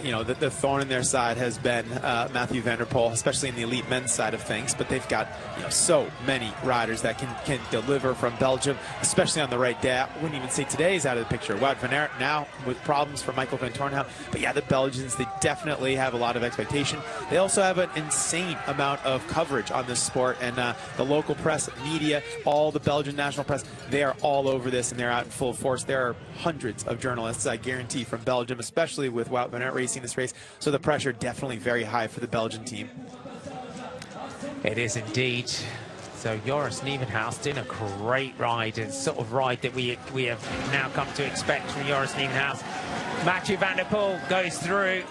You know, the thorn in their side has been Mathieu van der Poel, especially in the elite men's side of things. But they've got, you know, so many riders that can deliver from Belgium, especially on the right day. I wouldn't even say today is out of the picture. Wout van Aert now with problems for Michael van Toornhout. But yeah, the Belgians, they definitely have a lot of expectation. They also have an insane amount of coverage on this sport. And the local press, media, all the Belgian national press, they are all over this, and they're out in full force. There are hundreds of journalists, I guarantee, from Belgium, especially with Wout van Aert racing this race. So the pressure definitely very high for the Belgian team. It is indeed. So Joris Nieuwenhuis did a great ride, a sort of ride that we have now come to expect from Joris Nieuwenhuis. Mathieu van der Poel goes through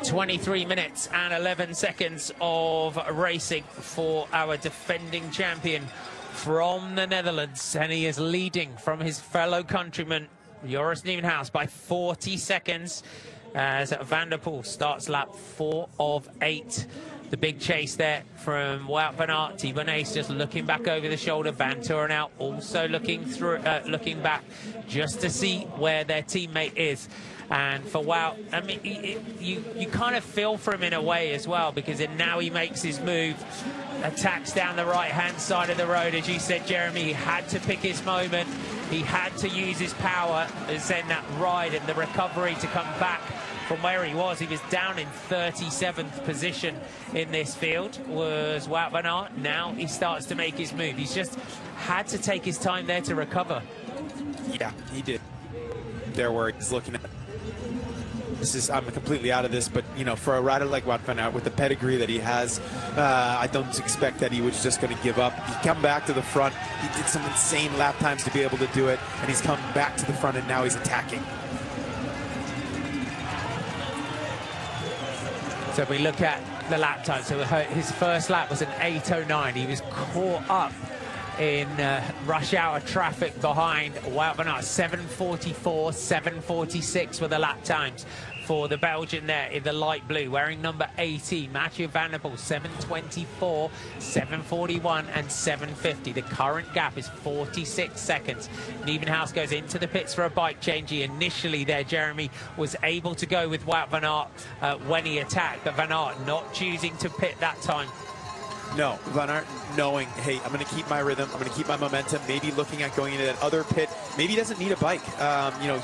23 minutes and 11 seconds of racing for our defending champion from the Netherlands, and he is leading from his fellow countryman Joris Nieuwenhuis by 40 seconds as Van der Poel starts lap 4 of 8. The big chase there from Wout van Aert. Thibaut Nys just looking back over the shoulder. Van Toornhout also looking back just to see where their teammate is. And for Wout, I mean, you kind of feel for him in a way as well, because now he makes his move, attacks down the right-hand side of the road. As you said, Jeremy, he had to pick his moment. He had to use his power and send that ride and the recovery to come back from where he was. He was down in 37th position in this field, was Wout van Aert. Now he starts to make his move. He's just had to take his time there to recover. Yeah, he did. There where he's looking at. I'm completely out of this, but you know, for a rider like Wout van Aert with the pedigree that he has, I don't expect that he was just going to give up. He come back to the front. He did some insane lap times to be able to do it, and he's come back to the front, and now he's attacking. So if we look at the lap time, so his first lap was an 8:09. He was caught up in rush hour traffic behind Wout van Aert. 7:44, 7:46 were the lap times for the Belgian there in the light blue, wearing number 18, Mathieu van der Poel. 7:24, 7:41 and 7:50. The current gap is 46 seconds. Nievenhuis goes into the pits for a bike change. He initially there, Jeremy, was able to go with Wout van Aert when he attacked, but van Aert not choosing to pit that time. No, Van Aert knowing, hey, I'm going to keep my rhythm, I'm going to keep my momentum, maybe looking at going into that other pit. Maybe he doesn't need a bike. You know,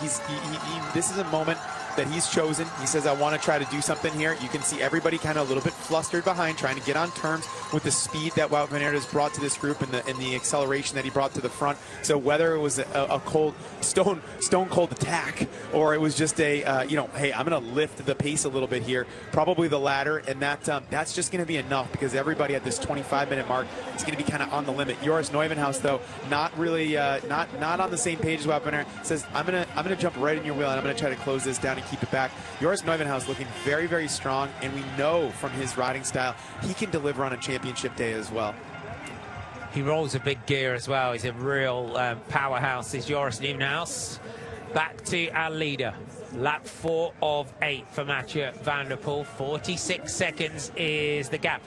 this is a moment that he's chosen. He says, I want to try to do something here. You can see everybody kind of a little bit flustered behind, trying to get on terms with the speed that Wout van Aert has brought to this group and the acceleration that he brought to the front. So whether it was a cold, stone cold attack, or it was just a, you know, hey, I'm going to lift the pace a little bit here, probably the latter, and that's just going to be enough, because everybody at this 25-minute mark is going to be kind of on the limit. Joris Nieuwenhuis, though, not really, not on the same page as Wout van Aert, says, I'm gonna jump right in your wheel and I'm gonna try to close this down and keep it back. Joris Nieuwenhuis looking very, very strong, and we know from his riding style he can deliver on a championship day as well. He rolls a big gear as well. He's a real powerhouse, is Joris Nieuwenhuis. Back to our leader. Lap 4 of 8 for Mathieu van der Poel. 46 seconds is the gap.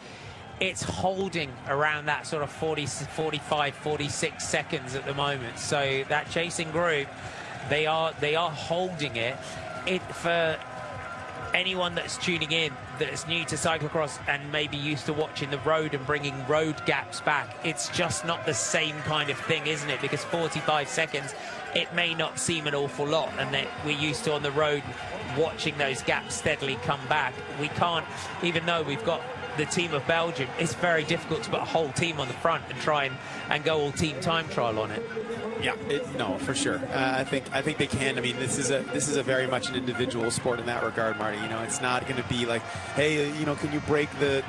It's holding around that sort of 40, 45, 46 seconds at the moment. So that chasing group, they are holding it. For anyone that's tuning in that's new to cyclocross and maybe used to watching the road and bringing road gaps back, it's just not the same kind of thing, isn't it? Because 45 seconds, it may not seem an awful lot, and that we're used to on the road watching those gaps steadily come back. We can't, even though we've got the team of Belgium, it's very difficult to put a whole team on the front and try and go all team time trial on it. Yeah, no, for sure. I think they can. I mean, this is a very much an individual sport in that regard, Marty. You know, it's not going to be like, hey, you know, can you break the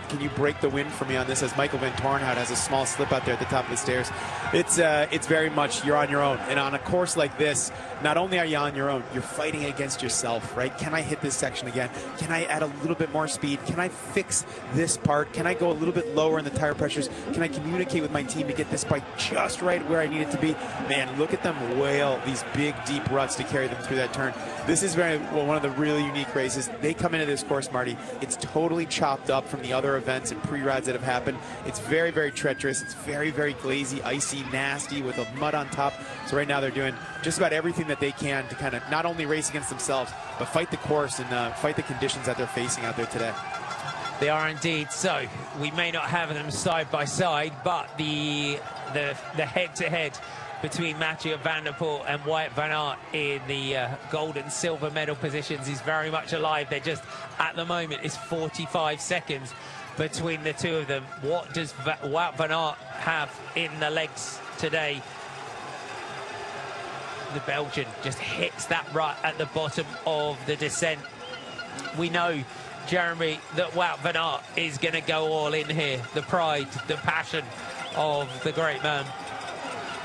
wind for me on this? As Michael Van Torenhout has a small slip out there at the top of the stairs. It's very much you're on your own, and on a course like this, not only are you on your own, you're fighting against yourself, right? Can I hit this section again? Can I add a little bit more speed? Can I fix this part? Can I go a little bit lower in the tire pressures? Can I communicate with my team to get this bike just right where I need it to be? Man, look at them whale these big, deep ruts to carry them through that turn. This is one of the really unique races. They come into this course, Marty, it's totally chopped up from the other events and pre-rides that have happened. It's very, very treacherous. It's very, very glazy, icy, nasty with a mud on top. So right now they're doing just about everything that they can to kind of not only race against themselves, but fight the course and fight the conditions that they're facing out there today. They are indeed. So we may not have them side by side, but the head-to-head between Mathieu van der Poel and Wout van Aert in the gold and silver medal positions is very much alive. They're just, at the moment, it's 45 seconds between the two of them. What does Wout van Aert have in the legs today? The Belgian just hits that rut at the bottom of the descent. We know, Jeremy, that Wout van Aert is going to go all in here. The pride, the passion of the great man.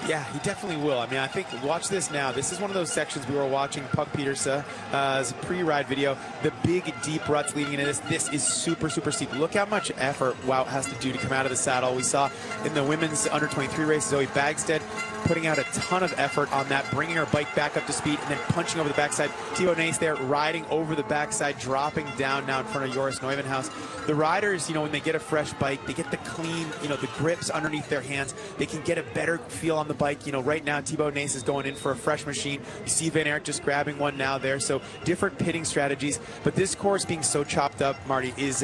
Yeah, he definitely will. I mean, I think, watch this now. This is one of those sections we were watching Puck Petersa as a pre-ride video. The big, deep ruts leading into this. This is super, super steep. Look how much effort Wout has to do to come out of the saddle. We saw in the women's under-23 race, Zoe Bagstead putting out a ton of effort on that, bringing her bike back up to speed and then punching over the backside. Thibaut Nys there riding over the backside, dropping down now in front of Joris Nieuwenhuis. The riders, you know, when they get a fresh bike, they get the clean, you know, the grips underneath their hands. They can get a better feel on the bike. You know, right now Thibaut Nys is going in for a fresh machine. You see Van Aert just grabbing one now there. So different pitting strategies. But this course being so chopped up, Marty, is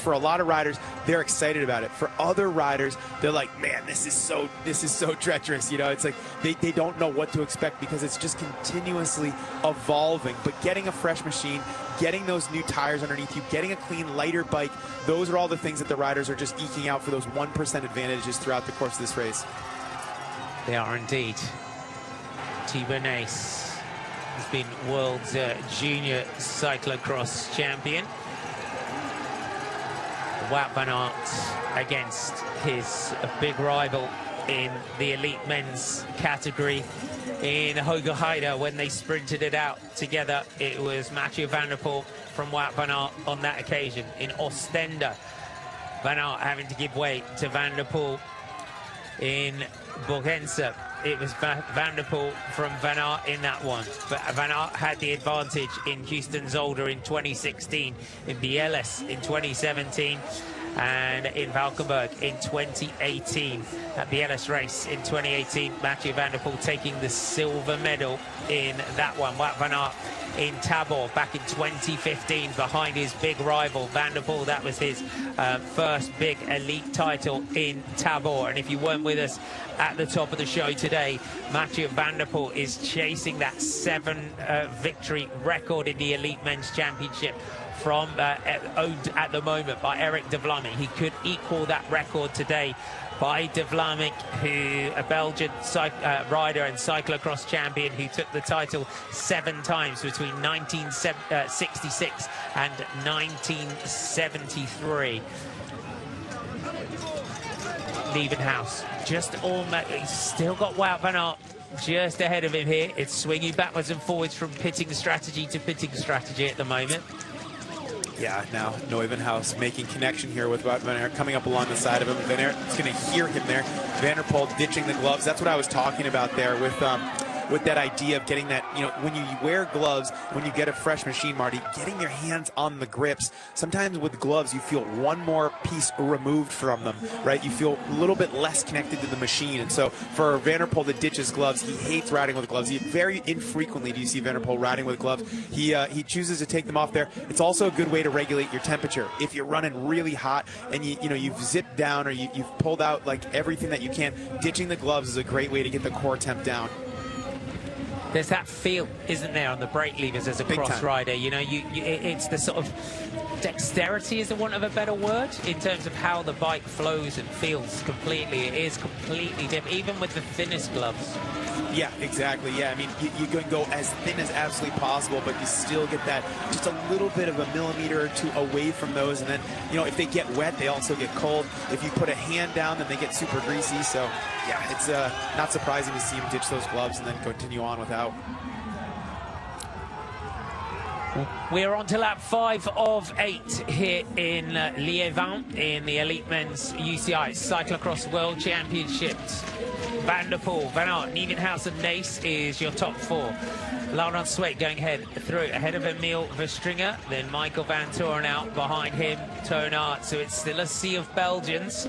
for a lot of riders, they're excited about it. For other riders, they're like, man, this is so treacherous. You know, it's like they don't know what to expect because it's just continuously evolving. But getting a fresh machine, getting those new tires underneath you, getting a clean, lighter bike, those are all the things that the riders are just eking out for those 1% advantages throughout the course of this race. They are indeed. Thibaut Nys has been world's junior cyclo-cross champion. Wout van Aert against his big rival in the elite men's category in Hoogerheide when they sprinted it out together. It was Mathieu van der Poel from Wout van Aert on that occasion. In Ostende, Van Aert having to give way to Van der Poel. in Borgense. It was Van der Poel from Van Aert in that one. But Van Aert had the advantage in Houston Zolder in 2016, in Bielis in 2017, and in Valkenburg in 2018. At Bielis race in 2018, Mathieu Van der Poel taking the silver medal in that one. Wout van Aert in Tabor back in 2015 behind his big rival Van der Poel. That was his first big elite title in Tabor. And if you weren't with us at the top of the show today, Mathieu Van der Poel is chasing that 7 victory record in the Elite Men's Championship from owned at the moment by Eric de Vlaeminck. He could equal that record today by de Vlaeminck, who a Belgian rider and cyclo-cross champion who took the title 7 times between 1966 and 1973. Liebenhaus just almost, he's still got Wout van Aert just ahead of him here. It's swinging backwards and forwards from pitting strategy to pitting strategy at the moment. Yeah, now Nieuwenhuis making connection here with Wout van Aert, coming up along the side of him. Van Aert is going to hear him there. Van der Poel ditching the gloves. That's what I was talking about there with that idea of getting that, you know, when you wear gloves, when you get a fresh machine, Marty, getting your hands on the grips. Sometimes with gloves, you feel one more piece removed from them, right? You feel a little bit less connected to the machine. And so for Van der Poel to ditch his gloves, he hates riding with gloves. Very infrequently do you see Van der Poel riding with gloves. He chooses to take them off there. It's also a good way to regulate your temperature. If you're running really hot and you've zipped down or you've pulled out like everything that you can, ditching the gloves is a great way to get the core temp down. There's that feel, isn't there, on the brake levers as a cross rider? You know, it's the sort of dexterity, is the want of a better word, in terms of how the bike flows and feels completely. It is completely different, even with the thinnest gloves. Yeah, exactly. Yeah, I mean, you can go as thin as absolutely possible, but you still get that just a little bit of a millimeter or two away from those. And then, you know, if they get wet, they also get cold. If you put a hand down, then they get super greasy. So, yeah, it's not surprising to see him ditch those gloves and then continue on without. We're on to lap 5 of 8 here in Liévin in the Elite Men's UCI Cyclo-Cross World Championships. Van der Poel, Van Aert, Nieuwenhuis and Nace is your top 4. Laurent Sweat going ahead of Emil Verstringer, then Michael Van Toren out behind him, Toonart. So it's still a sea of Belgians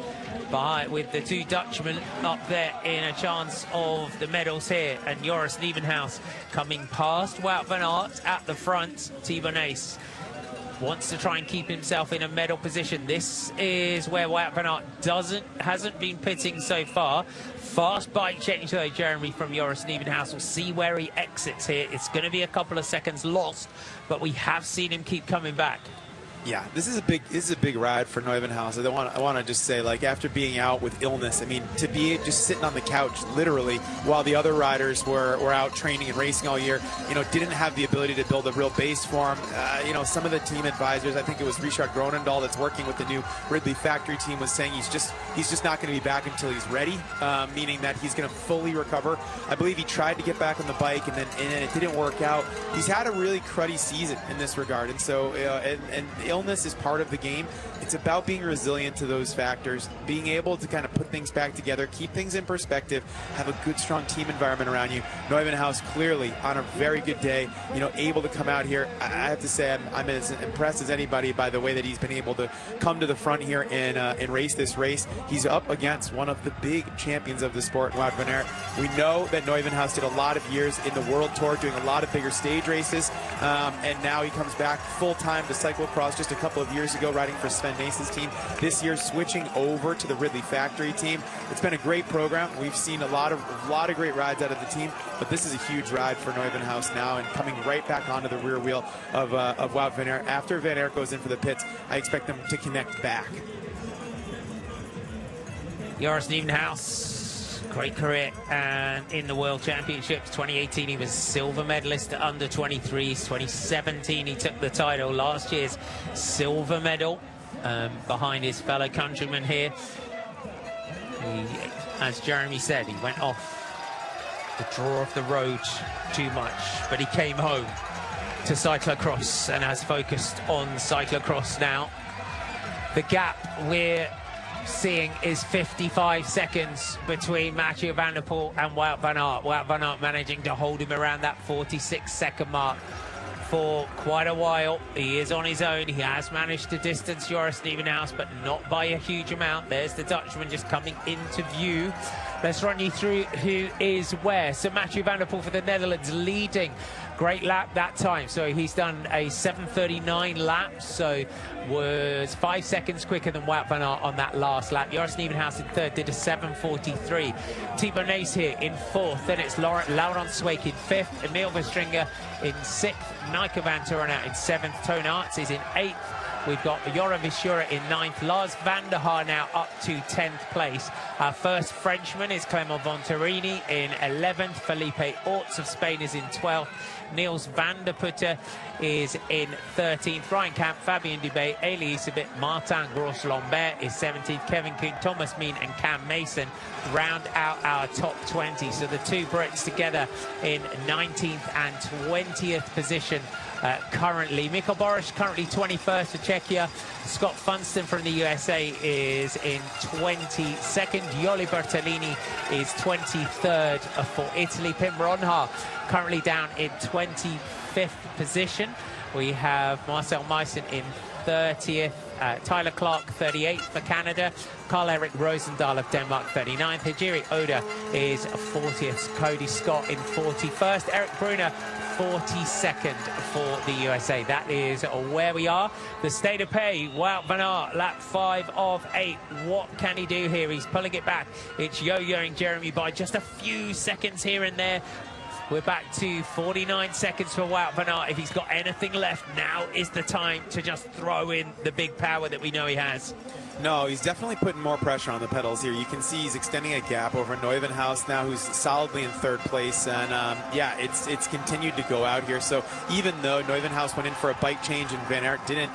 with the 2 Dutchmen up there in a chance of the medals here, and Joris Nieuwenhuis coming past Wout van Aert at the front. Thibaut Nace wants to try and keep himself in a medal position. This is where Wout van Aert hasn't been pitting so far. Fast bike change though, Jeremy, from Joris Nieuwenhuis. We'll see where he exits here. It's going to be a couple of seconds lost, but we have seen him keep coming back. Yeah, this is a big ride for Nieuwenhuis. I want to just say, like, after being out with illness, I mean, to be just sitting on the couch literally while the other riders were out training and racing all year, you know, didn't have the ability to build a real base for him. You know, some of the team advisors, I think it was Richard Gronendahl that's working with the new Ridley factory team, was saying he's just not going to be back until he's ready, meaning that he's going to fully recover. I believe he tried to get back on the bike and it didn't work out. He's had a really cruddy season in this regard, and so and illness is part of the game. It's about being resilient to those factors, being able to kind of put things back together, keep things in perspective, have a good, strong team environment around you. Nieuwenhuis clearly on a very good day, you know, able to come out here. I have to say I'm as impressed as anybody by the way that he's been able to come to the front here and race this race. He's up against one of the big champions of the sport, Wout van Aert. We know that Nieuwenhuis did a lot of years in the World Tour, doing a lot of bigger stage races, and now he comes back full-time to cyclocross just a couple of years ago, riding for Sven Nace's team. This year, switching over to the Ridley factory team. It's been a great program. We've seen a lot of great rides out of the team, but this is a huge ride for Nieuwenhuis now, and coming right back onto the rear wheel of Wout van Aert. After Van Aert goes in for the pits, I expect them to connect back. Joris Nieuwenhuis, great career and in the World Championships. 2018 he was silver medalist at under 23s. 2017 he took the title. Last year's silver medal behind his fellow countryman here. As Jeremy said, he went off the draw of the road too much, but he came home to cyclocross and has focused on cyclocross now. The gap, we're seeing is 55 seconds between Mathieu van der Poel and Wout van Aert. Wout van Aert managing to hold him around that 46-second mark for quite a while. He is on his own. He has managed to distance Joris Nieuwenhuis, but not by a huge amount. There's the Dutchman just coming into view. Let's run you through who is where. So Mathieu van der Poel for the Netherlands leading. Great lap that time. So he's done a 7:39 lap. So was 5 seconds quicker than Wout van Aert on that last lap. Joris Nieuwenhuis in third, did a 7:43. Thibaut Nys here in fourth. Then it's Laurent Sweeck in fifth. Emil Verstringer in sixth. Nike van Torenhout in seventh. Toon Aerts is in eighth. We've got Joran Visura in ninth. Lars van der Haar now up to 10th place. Our first Frenchman is Clement Venturini in 11th. Felipe Orts of Spain is in 12th. Niels van der Putte is in 13th. Brian Camp, Fabien Dubé, Elie Iserbyt, Martin Gros-Lambert is 17th. Kevin Kuhn, Thomas Mean and Cam Mason round out our top 20. So the two Brits together in 19th and 20th position. Currently, Mikkel Boris currently 21st for Czechia. Scott Funston from the USA is in 22nd. Joli Bertolini is 23rd for Italy. Pim Ronhaar currently down in 25th position. We have Marcel Meissen in 30th. Tyler Clark 38th for Canada. Karl-Erik Rosendahl of Denmark 39th. Hajiri Oda is 40th. Cody Scott in 41st. Eric Brunner 42nd for the USA. That is where we are. The state of pay, Wout van Aert, lap 5 of 8. What can he do here? He's pulling it back. It's yo-yoing Jeremy by just a few seconds here and there. We're back to 49 seconds for Wout van Aert. If he's got anything left, now is the time to just throw in the big power that we know he has. No, he's definitely putting more pressure on the pedals here. You can see he's extending a gap over Nieuwenhuis now, who's solidly in third place. And yeah, it's continued to go out here. So even though Nieuwenhuis went in for a bike change and Van Aert didn't,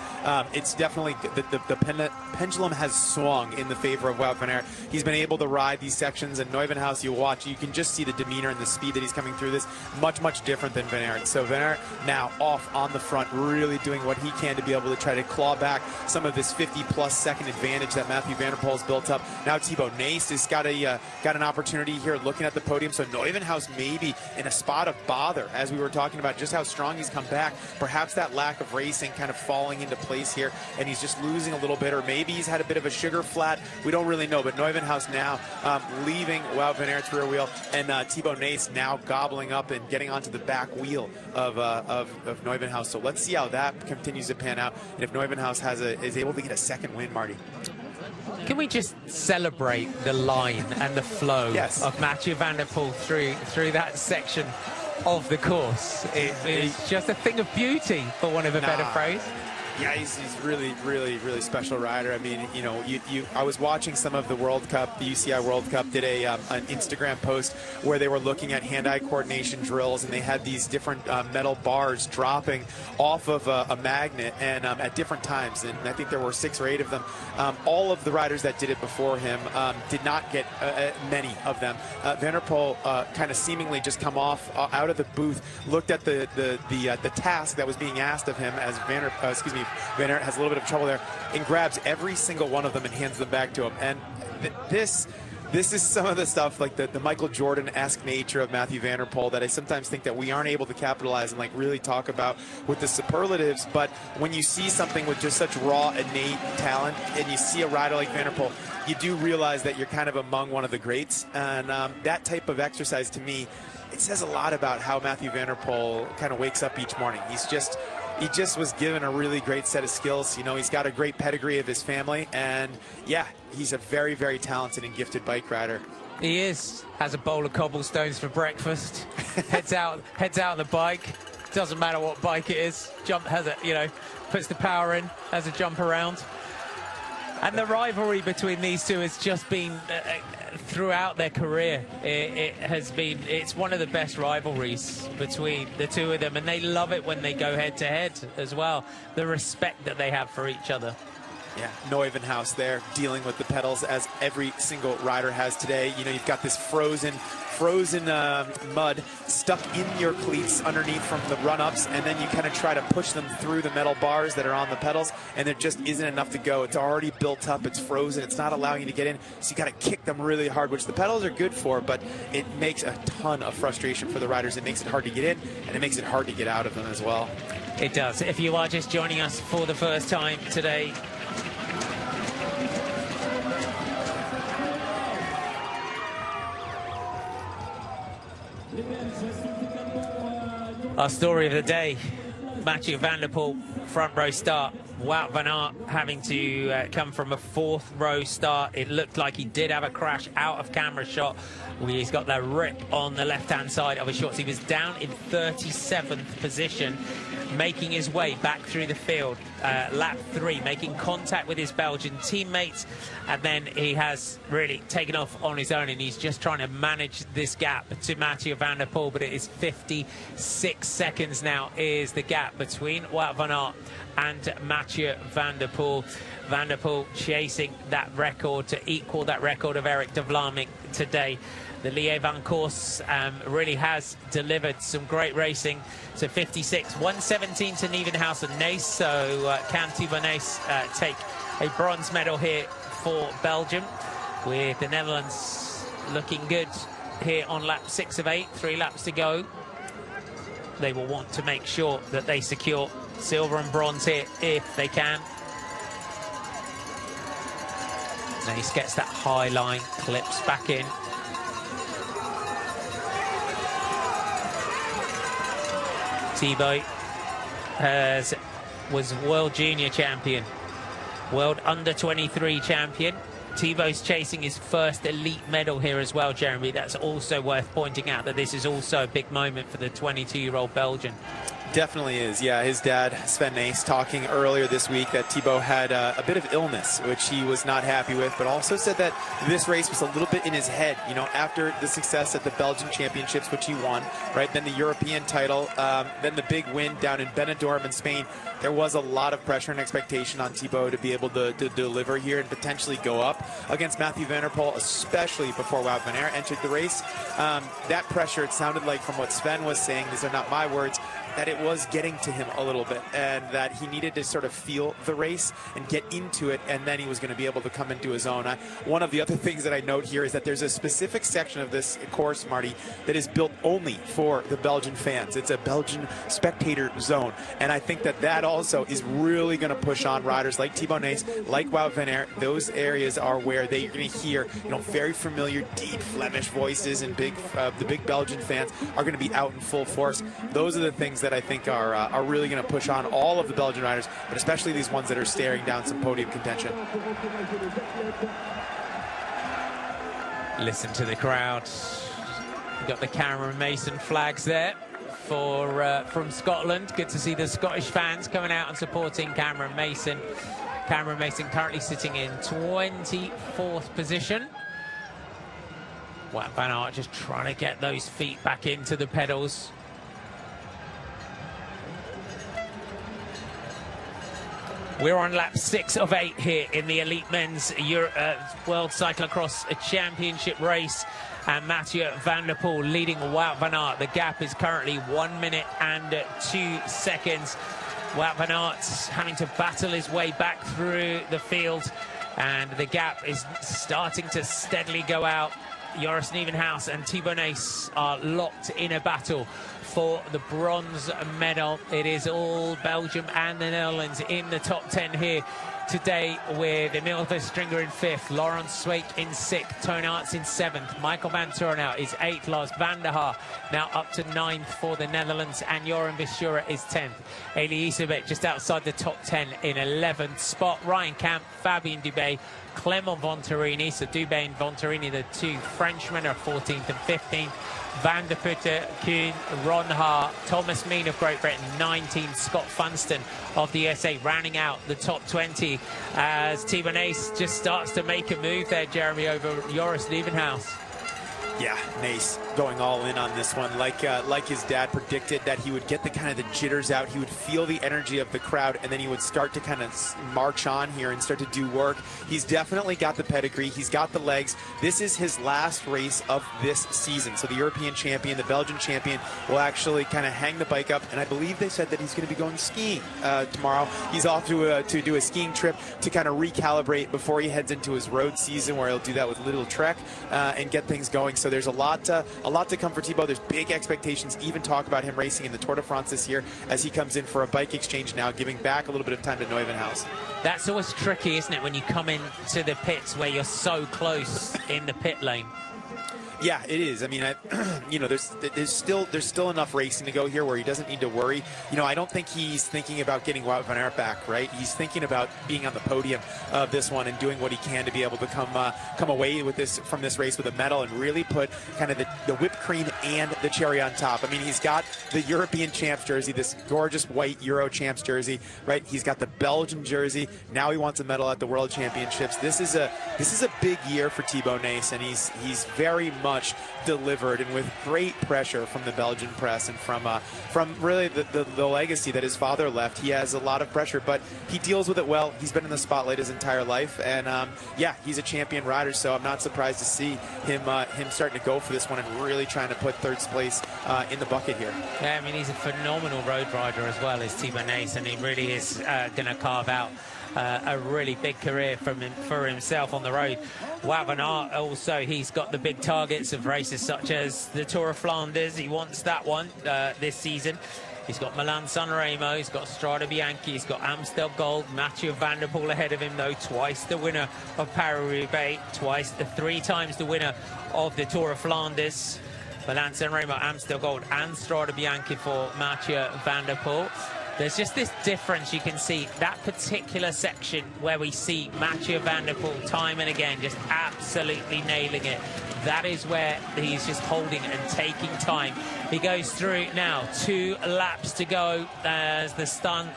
it's definitely the pendulum has swung in the favor of Wout van Aert. He's been able to ride these sections, and Nieuwenhuis, you can just see the demeanor and the speed that he's coming through this, much different than Van Aert. So Van Aert now off on the front, really doing what he can to be able to try to claw back some of this 50+ second advantage that Mathieu van der Poel's built up. Now Thibaut Nys has got an opportunity here looking at the podium. So Nieuwenhuis maybe in a spot of bother, as we were talking about just how strong he's come back. Perhaps that lack of racing kind of falling into place here, and he's just losing a little bit, or maybe he's had a bit of a sugar flat. We don't really know, but Nieuwenhuis now leaving Wout van Aert's rear wheel, and Thibaut Nys now gobbling up and getting onto the back wheel of Nieuwenhuis. So let's see how that continues to pan out, and if Nieuwenhuis is able to get a second win, Marty. Can we just celebrate the line and the flow of Mathieu van der Poel through that section of the course? It's just a thing of beauty, for want of a better phrase. Yeah, he's really special rider. I mean, you know, I was watching some of the World Cup, the UCI World Cup did an Instagram post where they were looking at hand-eye coordination drills, and they had these different metal bars dropping off of a magnet, and at different times, and I think there were 6 or 8 of them. All of the riders that did it before him did not get many of them. Van der Poel kind of seemingly just come off out of the booth, looked at the task that was being asked of him as Van Aert has a little bit of trouble there, and grabs every single one of them and hands them back to him. And this is some of the stuff, like the Michael Jordan-esque nature of Mathieu van der Poel, that I sometimes think that we aren't able to capitalize and like really talk about with the superlatives. But when you see something with just such raw, innate talent, and you see a rider like van der Poel, you do realize that you're kind of among one of the greats. And that type of exercise, to me, it says a lot about how Mathieu van der Poel kind of wakes up each morning. He just was given a really great set of skills. You know, he's got a great pedigree of his family, and yeah, he's a very talented and gifted bike rider. He is. Has a bowl of cobblestones for breakfast. heads out on the bike. Doesn't matter what bike it is. Puts the power in, has a jump around. And the rivalry between these two has just been throughout their career. It's one of the best rivalries between the two of them, and they love it when they go head to head as well. The respect that they have for each other. Yeah, Neuvenhaus there dealing with the pedals as every single rider has today. You know, you've got this frozen mud stuck in your cleats underneath from the run-ups, and then you kind of try to push them through the metal bars that are on the pedals, and there just isn't enough to go. It's already built up, it's frozen, it's not allowing you to get in, so you got to kick them really hard, which the pedals are good for, but it makes a ton of frustration for the riders. It makes it hard to get in, and it makes it hard to get out of them as well. It does. If you are just joining us for the first time today, our story of the day, Mathieu van der Poel, front row start. Wout van Aert having to come from a fourth row start. It looked like he did have a crash out of camera shot. He's got that rip on the left-hand side of his shorts. He was down in 37th position, making his way back through the field, lap 3, making contact with his Belgian teammates, and then he has really taken off on his own, and he's just trying to manage this gap to Mathieu van der Poel, but it is 56 seconds now is the gap between Wout van Aert and Mathieu van der Poel. Van der Poel chasing that record to equal that record of Eric de Vlaeminck today. The Lié van Course really has delivered some great racing. So 56, 117 to Nieuwenhuis and Nace. So can Thibaut Nace take a bronze medal here for Belgium, with the Netherlands looking good here on lap 6 of 8, 3 laps to go. They will want to make sure that they secure silver and bronze here if they can. Nace gets that high line, clips back in. Thibaut was world junior champion, world under 23 champion. Thibaut's chasing his first elite medal here as well, Jeremy. That's also worth pointing out, that this is also a big moment for the 22-year-old Belgian. Definitely is, yeah. His dad, Sven Nys, talking earlier this week that Thibaut had a bit of illness, which he was not happy with, but also said that this race was a little bit in his head. You know, after the success at the Belgian Championships, which he won, right, then the European title, then the big win down in Benidorm in Spain, there was a lot of pressure and expectation on Thibaut to be able to deliver here and potentially go up against Mathieu van der Poel, especially before Wout van Aert entered the race. That pressure, it sounded like from what Sven was saying, these are not my words, that it was getting to him a little bit, and that he needed to sort of feel the race and get into it, and then he was going to be able to come into his own. One of the other things that I note here is that there's a specific section of this course, Marty, that is built only for the Belgian fans. It's a Belgian spectator zone, and I think that that also is really going to push on riders like Thibaut Nace, like Wout van Aert. Those areas are where they're going to hear, you know, very familiar, deep Flemish voices, and the big Belgian fans are going to be out in full force. Those are the things that I think are really going to push on all of the Belgian riders, but especially these ones that are staring down some podium contention. Listen to the crowd. You've got the Cameron Mason flags there from Scotland. Good to see the Scottish fans coming out and supporting Cameron Mason. Cameron Mason currently sitting in 24th position. Wout van Aert just trying to get those feet back into the pedals. We're on lap 6 of 8 here in the Elite Men's World Cyclo-Cross Championship race. And Mathieu van der Poel leading Wout van Aert. The gap is currently 1 minute and 2 seconds. Wout van Aert having to battle his way back through the field. And the gap is starting to steadily go out. Joris Nieuwenhuis and Thibaut Nace are locked in a battle for the bronze medal. It is all Belgium and the Netherlands in the top 10 here today, with Emil Verstringer in 5th, Laurens Sweeck in 6th, Toon Aerts in 7th, Michael van Turenhout is 8th, Lars van der Haar now up to 9th for the Netherlands, and Joran Visura is 10th. Elie Iserbyt just outside the top 10 in 11th spot. Ryan Kamp, Fabien Dubé, Clement Venturini, so Dubé and Venturini, the two Frenchmen, are 14th and 15th. Van der Putte, Kuhn, Ron Haar, Thomas Mean of Great Britain, 19th, Scott Funston of the USA rounding out the top 20 as Thibaut Nace just starts to make a move there, Jeremy, over Joris Nieuwenhuis. Yeah, Nace going all in on this one. Like his dad predicted, that he would get the kind of the jitters out. He would feel the energy of the crowd, and then he would start to kind of march on here and start to do work. He's definitely got the pedigree. He's got the legs. This is his last race of this season. So the European champion, the Belgian champion, will actually kind of hang the bike up, and I believe they said that he's going to be going skiing tomorrow. He's off to do a skiing trip to kind of recalibrate before he heads into his road season, where he'll do that with Little Trek and get things going. So there's a lot to come for Thibaut. There's big expectations. Even talk about him racing in the Tour de France this year as he comes in for a bike exchange now, giving back a little bit of time to Neuvenhaus. That's always tricky, isn't it, when you come into the pits where you're so close in the pit lane? Yeah, it is. I mean, you know, there's still enough racing to go here where he doesn't need to worry. You know, I don't think he's thinking about getting Wout van Aert back, right? He's thinking about being on the podium of this one and doing what he can to be able to come away with from this race with a medal and really put kind of the whipped cream and the cherry on top. I mean, he's got the European champs jersey, this gorgeous white Euro champs jersey, right? He's got the Belgian jersey. Now he wants a medal at the World Championships. This is a big year for Thibaut Nace, and he's very much delivered, and with great pressure from the Belgian press and from really the legacy that his father left. He has a lot of pressure, but he deals with it well. He's been in the spotlight his entire life, and yeah, he's a champion rider, so I'm not surprised to see him starting to go for this one and really trying to put third place in the bucket here. Yeah, I mean, he's a phenomenal road rider as well as Thibaut Nace, and he really is going to carve out a really big career for himself on the road. Wout van Aert also, he's got the big targets of races such as the Tour of Flanders. He wants that one this season. He's got Milan-San Remo, he's got Strade Bianchi, he's got Amstel Gold, Mathieu van der Poel ahead of him though, twice the winner of Paris-Roubaix, 3 times the winner of the Tour of Flanders. Milan-San Remo, Amstel Gold and Strade Bianchi for Mathieu van der Poel. There's just this difference you can see. That particular section where we see Mathieu van der Poel time and again just absolutely nailing it. That is where he's just holding and taking time. He goes through now, 2 laps to go as the sun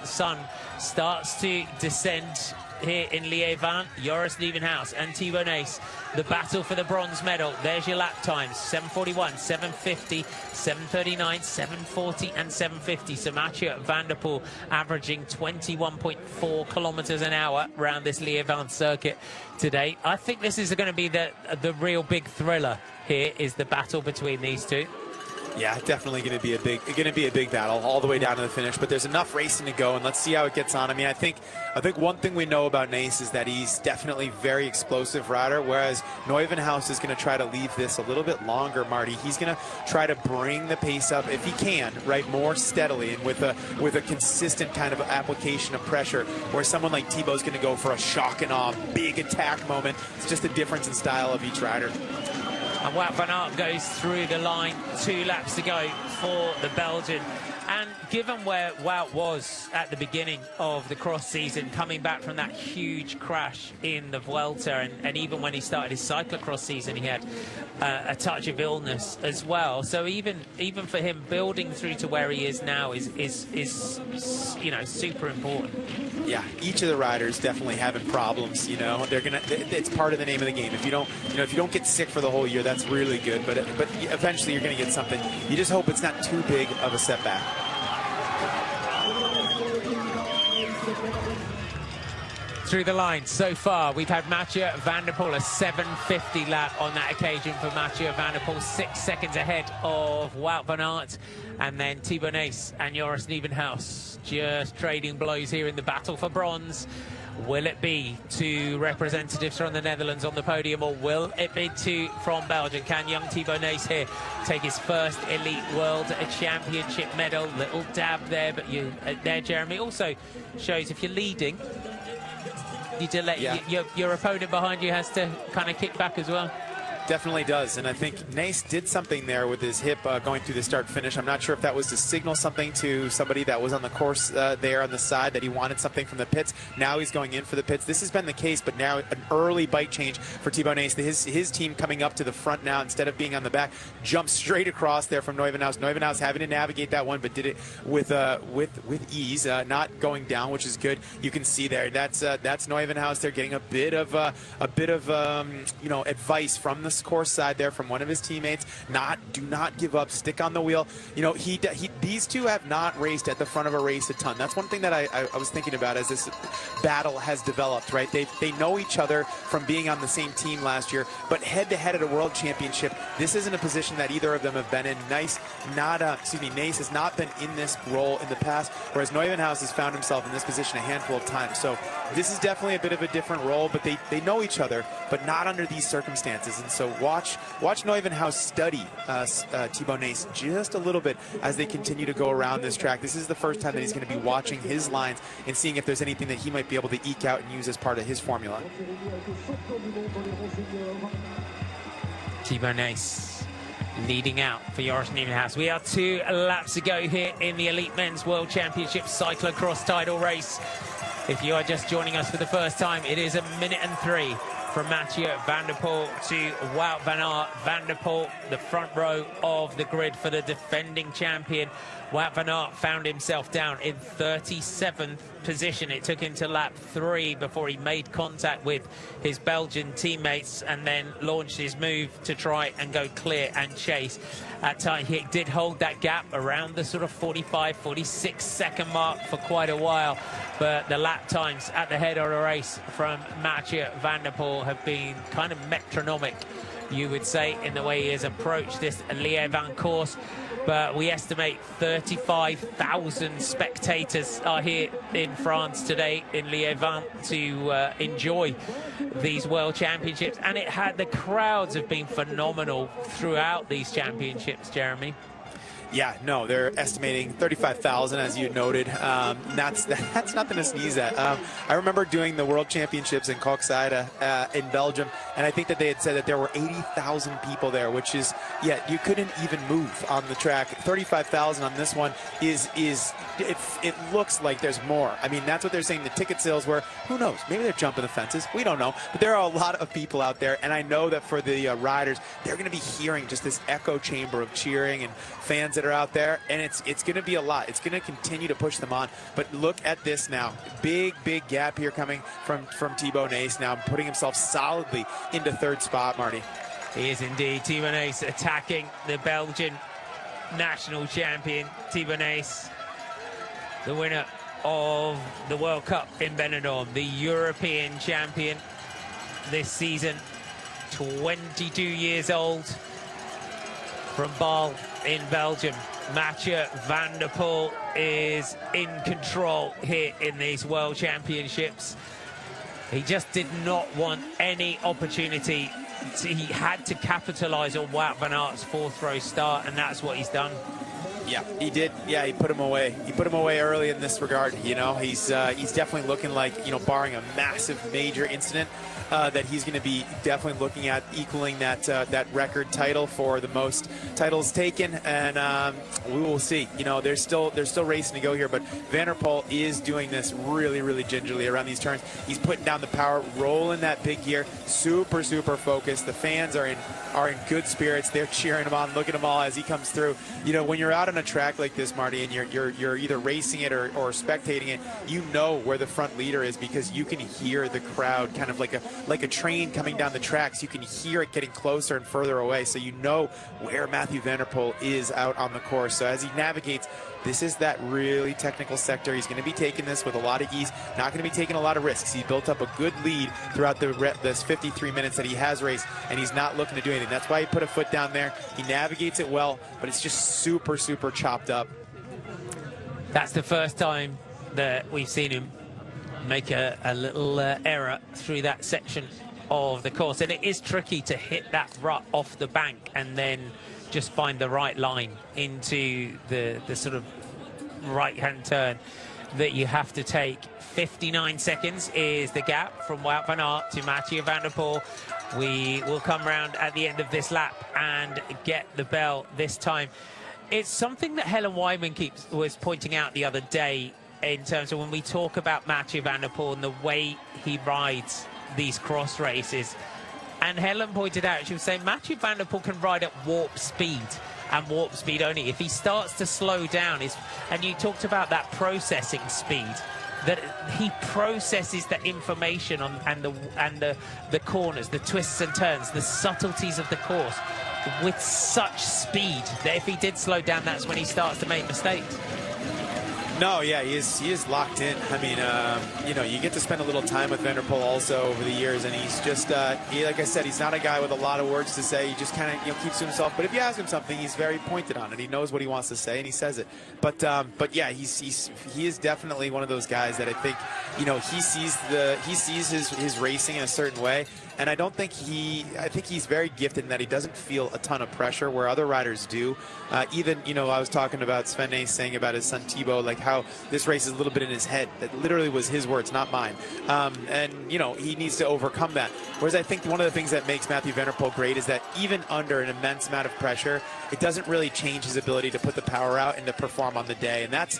starts to descend here in Liévin. Joris Nieuwenhuis and Thibaut Nace, the battle for the bronze medal. There's your lap times: 7:41, 7:50, 7:39, 7:40 and 7:50. So Mathieu van der Poel averaging 21.4 kilometers an hour around this Liévin circuit today. I think this is going to be the real big thriller here, is the battle between these two. Yeah, definitely going to be a big battle all the way down to the finish. But there's enough racing to go, and let's see how it gets on. I mean, I think one thing we know about Nace is that he's definitely very explosive rider, whereas Neuvenhaus is going to try to leave this a little bit longer, Marty. He's going to try to bring the pace up if he can, right, more steadily and with a consistent kind of application of pressure, where someone like Thibaut's going to go for a shock and awe, big attack moment. It's just a difference in style of each rider. And Wout van Aert goes through the line, 2 laps to go for the Belgian. And given where Wout was at the beginning of the cross season, coming back from that huge crash in the Vuelta, and even when he started his cyclo-cross season, he had a touch of illness as well. So even for him, building through to where he is now is you know, super important. Yeah, each of the riders definitely having problems. You know, it's part of the name of the game. If you don't get sick for the whole year, that's really good. But eventually you're going to get something. You just hope it's not too big of a setback. Through the line so far, we've had Mathieu van der Poel, a 7:50 lap on that occasion for Mathieu van der Poel, 6 seconds ahead of Wout van Aert, and then Thibaut Nace and Joris Nieuwenhuis just trading blows here in the battle for bronze. Will it be 2 representatives from the Netherlands on the podium, or will it be 2 from Belgium? Can young Thibaut Nace here take his first Elite World Championship medal? Little dab there, but there, Jeremy, also shows if you're leading, your opponent behind you has to kind of kick back as well. Definitely does, and I think Nace did something there with his hip going through the start-finish. I'm not sure if that was to signal something to somebody that was on the course there on the side, that he wanted something from the pits. Now he's going in for the pits. This has been the case, but now an early bike change for Thibaut Nace. His team coming up to the front now instead of being on the back. Jumps straight across there from Neuvenhaus. Neuvenhaus having to navigate that one, but did it with ease, not going down, which is good. You can see there that's Neuvenhaus. They're getting a bit of you know, advice from the this course side there from one of his teammates. Do not give up, stick on the wheel. You know, these two have not raced at the front of a race a ton. That's one thing that I was thinking about as this battle has developed, right? They know each other from being on the same team last year, but head-to-head at a World Championship, this isn't a position that either of them have been in. Nace has not been in this role in the past, whereas Neuvenhaus has found himself in this position a handful of times. So this is definitely a bit of a different role, but they know each other, but not under these circumstances. And so watch Neuvenhaus study Thibaut Nace just a little bit as they continue to go around this track. This is the first time that he's going to be watching his lines and seeing if there's anything that he might be able to eke out and use as part of his formula. Thibaut Nace leading out for Joris Nieuwenhuis. We are 2 laps to go here in the Elite Men's World Championship Cyclo-Cross title race. If you are just joining us for the first time, it is 1 minute and 3 from Mathieu van der Poel to Wout van Aert. Van der Poel, the front row of the grid for the defending champion. Wout van Aert found himself down in 37th position. It took him to lap 3 before he made contact with his Belgian teammates and then launched his move to try and go clear and chase. At times he did hold that gap around the sort of 45, 46 second mark for quite a while, but the lap times at the head of the race from Mathieu van der Poel have been kind of metronomic, you would say, in the way he has approached this Liévin course. But we estimate 35,000 spectators are here in France today in Liévin to enjoy these World Championships, and the crowds have been phenomenal throughout these championships, Jeremy. Yeah, no, they're estimating 35,000, as you noted. That's nothing to sneeze at. I remember doing the World Championships in Hoogerheide in Belgium, and I think that they had said that there were 80,000 people there, which is, yeah, you couldn't even move on the track. 35,000 on this one it looks like there's more. I mean, that's what they're saying the ticket sales were. Who knows? Maybe they're jumping the fences. We don't know. But there are a lot of people out there, and I know that for the riders, they're going to be hearing just this echo chamber of cheering and fans that are out there, and it's going to be a lot. It's going to continue to push them on. But look at this now. Big gap here coming from Thibaut Nace now, putting himself solidly into 3rd spot, Marty. He is indeed. Thibaut Nace attacking the Belgian national champion. Thibaut Nace, the winner of the World Cup in Benidorm, the European champion this season, 22 years old, from Bâle in Belgium. Mathieu van der Poel is in control here in these World Championships. He just did not want any opportunity. He had to capitalize on Wout van Aert's 4th row start, and that's what he's done. Yeah, he did. Yeah, he put him away. He put him away early in this regard. You know, he's definitely looking like, you know, barring a massive major incident, that he's going to be definitely looking at equaling that record title for the most titles taken, and we will see. You know, there's still racing to go here, but Van der Poel is doing this really gingerly around these turns. He's putting down the power, rolling that big gear, super focused. The fans are in good spirits. They're cheering him on. Look at him all as he comes through. You know, when you're out on a track like this, Marty, and you're either racing it or spectating it, you know where the front leader is because you can hear the crowd kind of like a train coming down the tracks. You can hear it getting closer and further away, so you know where Mathieu van der Poel is out on the course. So as he navigates, this is that really technical sector. He's going to be taking this with a lot of ease, not going to be taking a lot of risks. He built up a good lead throughout this 53 minutes that he has raced, and he's not looking to do anything. That's why he put a foot down there. He navigates it well, but it's just super chopped up. That's the first time that we've seen him make a little error through that section of the course, and it is tricky to hit that rut off the bank and then just find the right line into the sort of right-hand turn that you have to take. 59 seconds is the gap from Wout van Aert to Mathieu van der Poel. We will come round at the end of this lap and get the bell this time. It's something that Helen Wyman was pointing out the other day in terms of when we talk about Mathieu van der Poel and the way he rides these cross races. And Helen pointed out, she was saying Mathieu van der Poel can ride at warp speed and warp speed only. If he starts to slow down, and you talked about that processing speed that he processes the information on and the corners, the twists and turns, the subtleties of the course with such speed that if he did slow down, that's when he starts to make mistakes. No, yeah, he is locked in. I mean, you know, you get to spend a little time with Van der Poel also over the years, and he's just, like I said, he's not a guy with a lot of words to say. He just kind of, you know, keeps to himself. But if you ask him something, he's very pointed on it. He knows what he wants to say, and he says it. But yeah, he is definitely one of those guys that I think, you know, he sees his racing in a certain way. And I think he's very gifted in that he doesn't feel a ton of pressure where other riders do. Even, you know, I was talking about Sven Nys saying about his son Thibaut, like how this race is a little bit in his head. That literally was his words, not mine. And, you know, he needs to overcome that. Whereas I think one of the things that makes Mathieu van der Poel great is that even under an immense amount of pressure, it doesn't really change his ability to put the power out and to perform on the day. And that's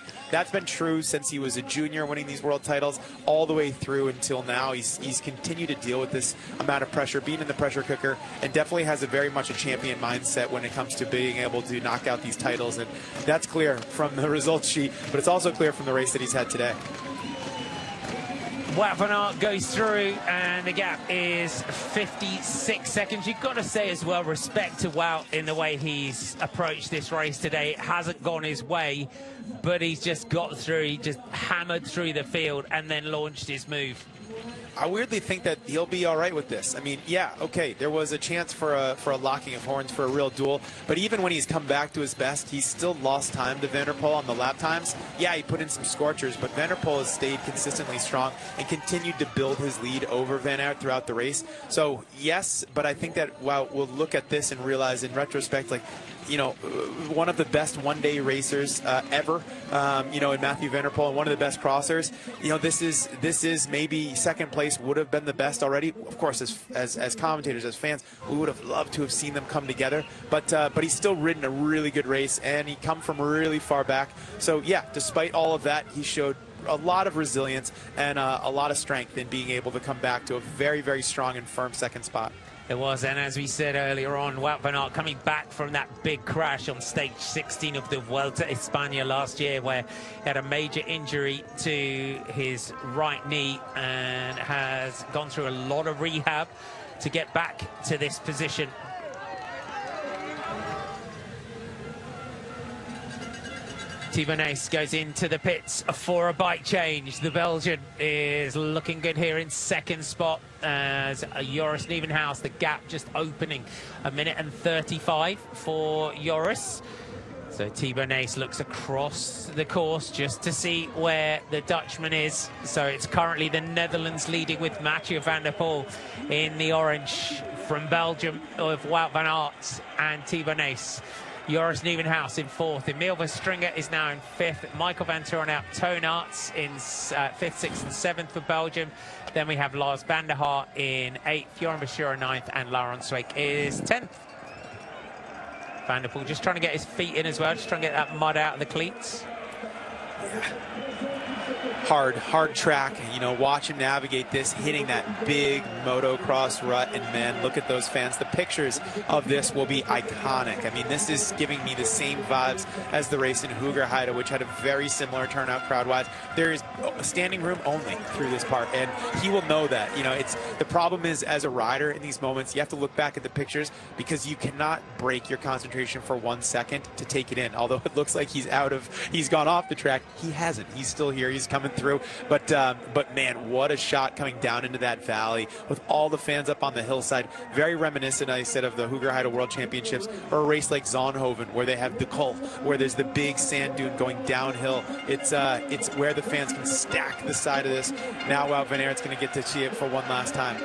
been true since he was a junior winning these world titles all the way through until now. He's continued to deal with this amount of pressure, being in the pressure cooker, and definitely has a very much a champion mindset when it comes to being able to knock out these titles. And that's clear from the results sheet, but it's also clear from the race that he's had today. Wout van Aert goes through, and the gap is 56 seconds. You've got to say as well, respect to Wout in the way he's approached this race today. It hasn't gone his way, but he's just got through. He just hammered through the field and then launched his move. I weirdly think that he'll be all right with this. I mean, yeah, okay, there was a chance for a locking of horns for a real duel, but even when he's come back to his best, he's still lost time to Van der Poel on the lap times. Yeah, he put in some scorchers, but Van der Poel has stayed consistently strong and continued to build his lead over Van Aert throughout the race. So, yes, but I think that while we'll look at this and realize in retrospect, like, you know, one of the best one-day racers ever, you know, in Mathieu van der Poel, and one of the best crossers. You know, this is maybe second place would have been the best already. Of course, as commentators, as fans, we would have loved to have seen them come together. But he's still ridden a really good race, and he come from really far back. So yeah, despite all of that, he showed a lot of resilience and a lot of strength in being able to come back to a very, very strong and firm second spot. It was, and as we said earlier on, Wout van Aert coming back from that big crash on stage 16 of the Vuelta a España last year, where he had a major injury to his right knee and has gone through a lot of rehab to get back to this position. Thibaut Nys goes into the pits for a bike change. The Belgian is looking good here in second spot as Joris Nieuwenhuis, the gap just opening, 1 minute and 35 for Joris. So Thibaut Nys looks across the course just to see where the Dutchman is. So it's currently the Netherlands leading with Mathieu van der Poel in the orange. From Belgium of Wout van Aert and Thibaut Nys. Joris Nieuwenhuis in fourth. Emil Verstringer is now in fifth. Michael van Toorn Toonaerts in fifth, sixth and seventh for Belgium. Then we have Lars van der Haar in eighth, Joran Bashura ninth, and Laurens Sweeck is 10th. Van der Poel just trying to get his feet in as well, just trying to get that mud out of the cleats. Hard track, you know, watch him navigate this, hitting that big motocross rut, and man, look at those fans. The pictures of this will be iconic. I mean, this is giving me the same vibes as the race in Hoogerheide, which had a very similar turnout crowd-wise. There is standing room only through this part, and he will know that. You know, it's the problem is, as a rider in these moments, you have to look back at the pictures because you cannot break your concentration for 1 second to take it in. Although it looks like he's gone off the track, he hasn't. He's still here. He's coming through. But man, what a shot coming down into that valley with all the fans up on the hillside. Very reminiscent, I said, of the Hoogerheide World Championships, or a race like Zonhoven where they have the Col, where there's the big sand dune going downhill. It's where the fans can stack the side of this. Now Wout van Aert's going to get to see it for one last time.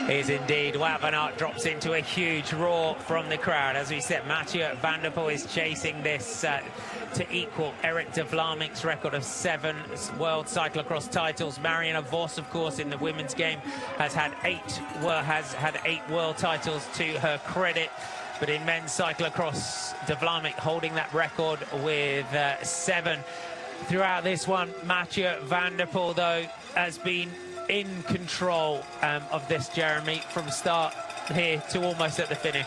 Is indeed. Wout van Aert drops into a huge roar from the crowd. As we said, Mathieu van der Poel is chasing this to equal Eric de Vlaming's record of 7 World Cyclo-Cross titles. Marianne Vos, of course, in the women's game has had 8 world titles to her credit. But in men's cyclocross, de Vlaming holding that record with 7. Throughout this one, Mathieu van der Poel, though, has been in control of this, Jeremy, from start here to almost at the finish.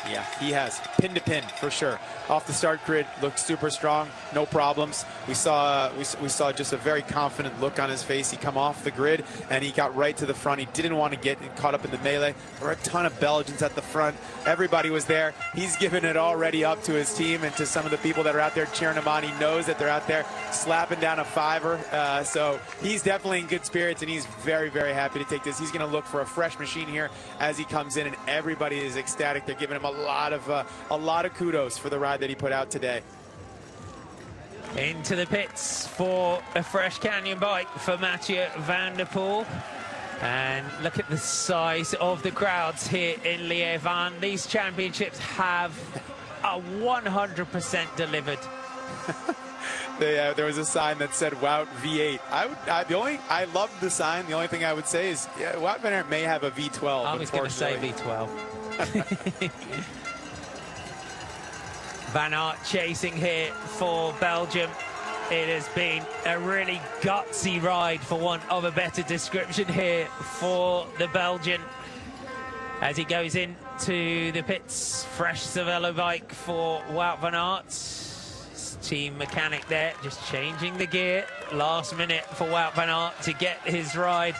Yeah, he has. Pin to pin, for sure. Off the start grid, looked super strong, no problems. We saw just a very confident look on his face. He come off the grid, and he got right to the front. He didn't want to get caught up in the melee. There were a ton of Belgians at the front. Everybody was there. He's given it already up to his team and to some of the people that are out there cheering him on. He knows that they're out there slapping down a fiver. So he's definitely in good spirits, and he's very, very happy to take this. He's going to look for a fresh machine here as he comes in, and everybody is ecstatic. They're giving him a lot of kudos for the ride that he put out today. Into the pits for a fresh Canyon bike for Mathieu van der Poel. And look at the size of the crowds here in Lieven. These championships have a 100% delivered. There was a sign that said Wout V8. I loved the sign. The only thing I would say is Wout van Aert may have a V12. I was going to say V12. Van Aert chasing here for Belgium. It has been a really gutsy ride, for want of a better description, here for the Belgian as he goes into the pits. Fresh Cervelo bike for Wout van Aert. His team mechanic there just changing the gear last minute for Wout van Aert to get his ride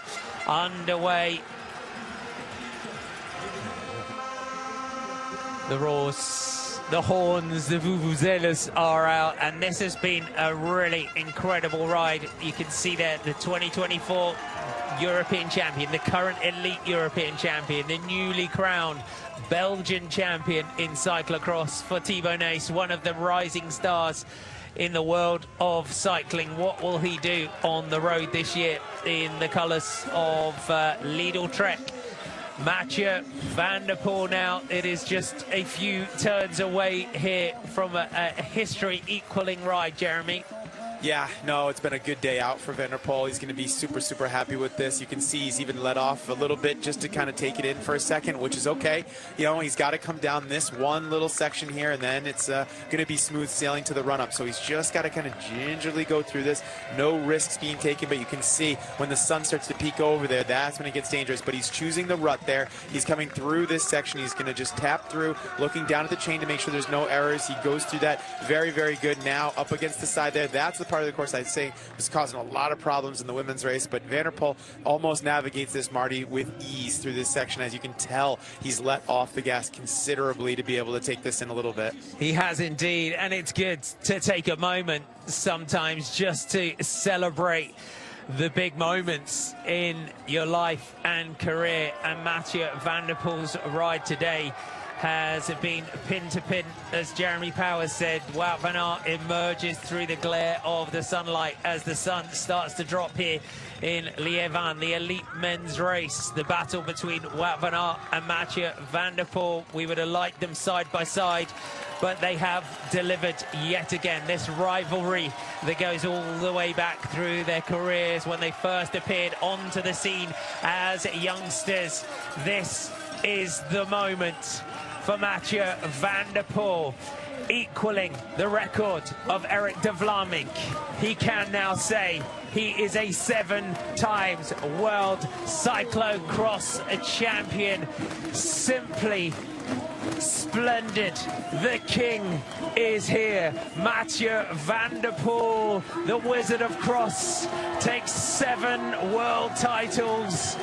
underway. The roars, the horns, the vuvuzelas are out, and this has been a really incredible ride. You can see there the 2024 European champion, the current elite European champion, the newly crowned Belgian champion in cyclocross for Thibaut Nys, one of the rising stars in the world of cycling. What will he do on the road this year in the colours of Lidl Trek? Mathieu van der Poel now. It is just a few turns away here from a history equaling ride, Jeremy. Yeah, no, it's been a good day out for Van der Poel. He's going to be super, super happy with this. You can see he's even let off a little bit just to kind of take it in for a second, which is okay. You know, he's got to come down this one little section here, and then it's going to be smooth sailing to the run-up. So he's just got to kind of gingerly go through this. No risks being taken, but you can see when the sun starts to peek over there, that's when it gets dangerous. But he's choosing the rut there. He's coming through this section. He's going to just tap through, looking down at the chain to make sure there's no errors. He goes through that very, very good. Now up against the side there, that's the part of the course I'd say was causing a lot of problems in the women's race, but Van der Poel almost navigates this, Marty, with ease through this section. As you can tell, he's let off the gas considerably to be able to take this in a little bit. He has indeed, and it's good to take a moment sometimes just to celebrate the big moments in your life and career, and Mathieu van der Poel's ride today has been pin to pin, as Jeremy Powers said. Wout van Aert emerges through the glare of the sunlight as the sun starts to drop here in Lieven, the elite men's race. The battle between Wout van Aert and Mathieu van der Poel. We would have liked them side by side, but they have delivered yet again. This rivalry that goes all the way back through their careers when they first appeared onto the scene as youngsters. This is the moment for Mathieu van der Poel, equaling the record of Eric de Vlaeminck. He can now say he is a 7 times world cyclo-cross champion. Simply splendid. The king is here. Mathieu van der Poel, the Wizard of Cross, takes 7 world titles.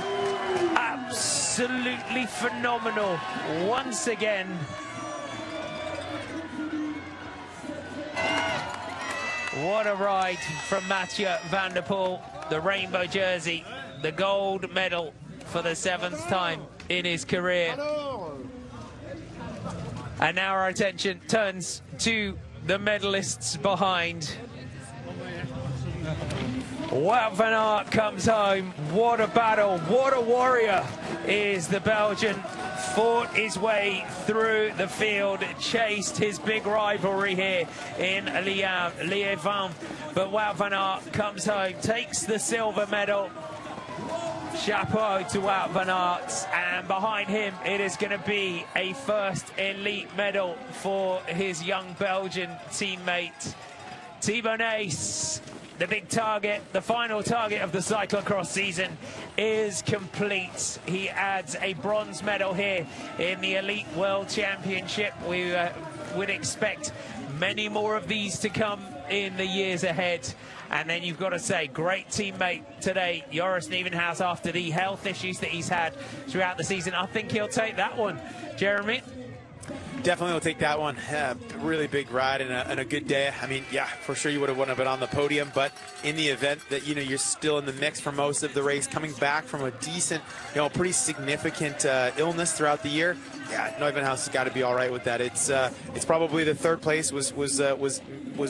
Absolutely phenomenal once again. What a ride from Mathieu van der Poel. The rainbow jersey, the gold medal for the 7th time in his career. And now our attention turns to the medalists behind. Wout van Aert comes home. What a battle, what a warrior is the Belgian. Fought his way through the field, chased his big rivalry here in Lieven. But Wout van Aert comes home, takes the silver medal. Chapeau to Wout van Aert, and behind him it is going to be a first elite medal for his young Belgian teammate Thibaut Nys. The big target, the final target of the cyclocross season, is complete. He adds a bronze medal here in the Elite World Championship. We would expect many more of these to come in the years ahead. And then you've got to say, great teammate today, Joris Nieuwenhuis, after the health issues that he's had throughout the season. I think he'll take that one. Jeremy? Definitely will take that one. Really big ride and a good day. I mean, yeah, for sure you would have wanted to been on the podium, but in the event that, you know, you're still in the mix for most of the race, coming back from a decent, you know, pretty significant illness throughout the year, yeah, Nieuwenhuis has got to be all right with that. It's probably the third place was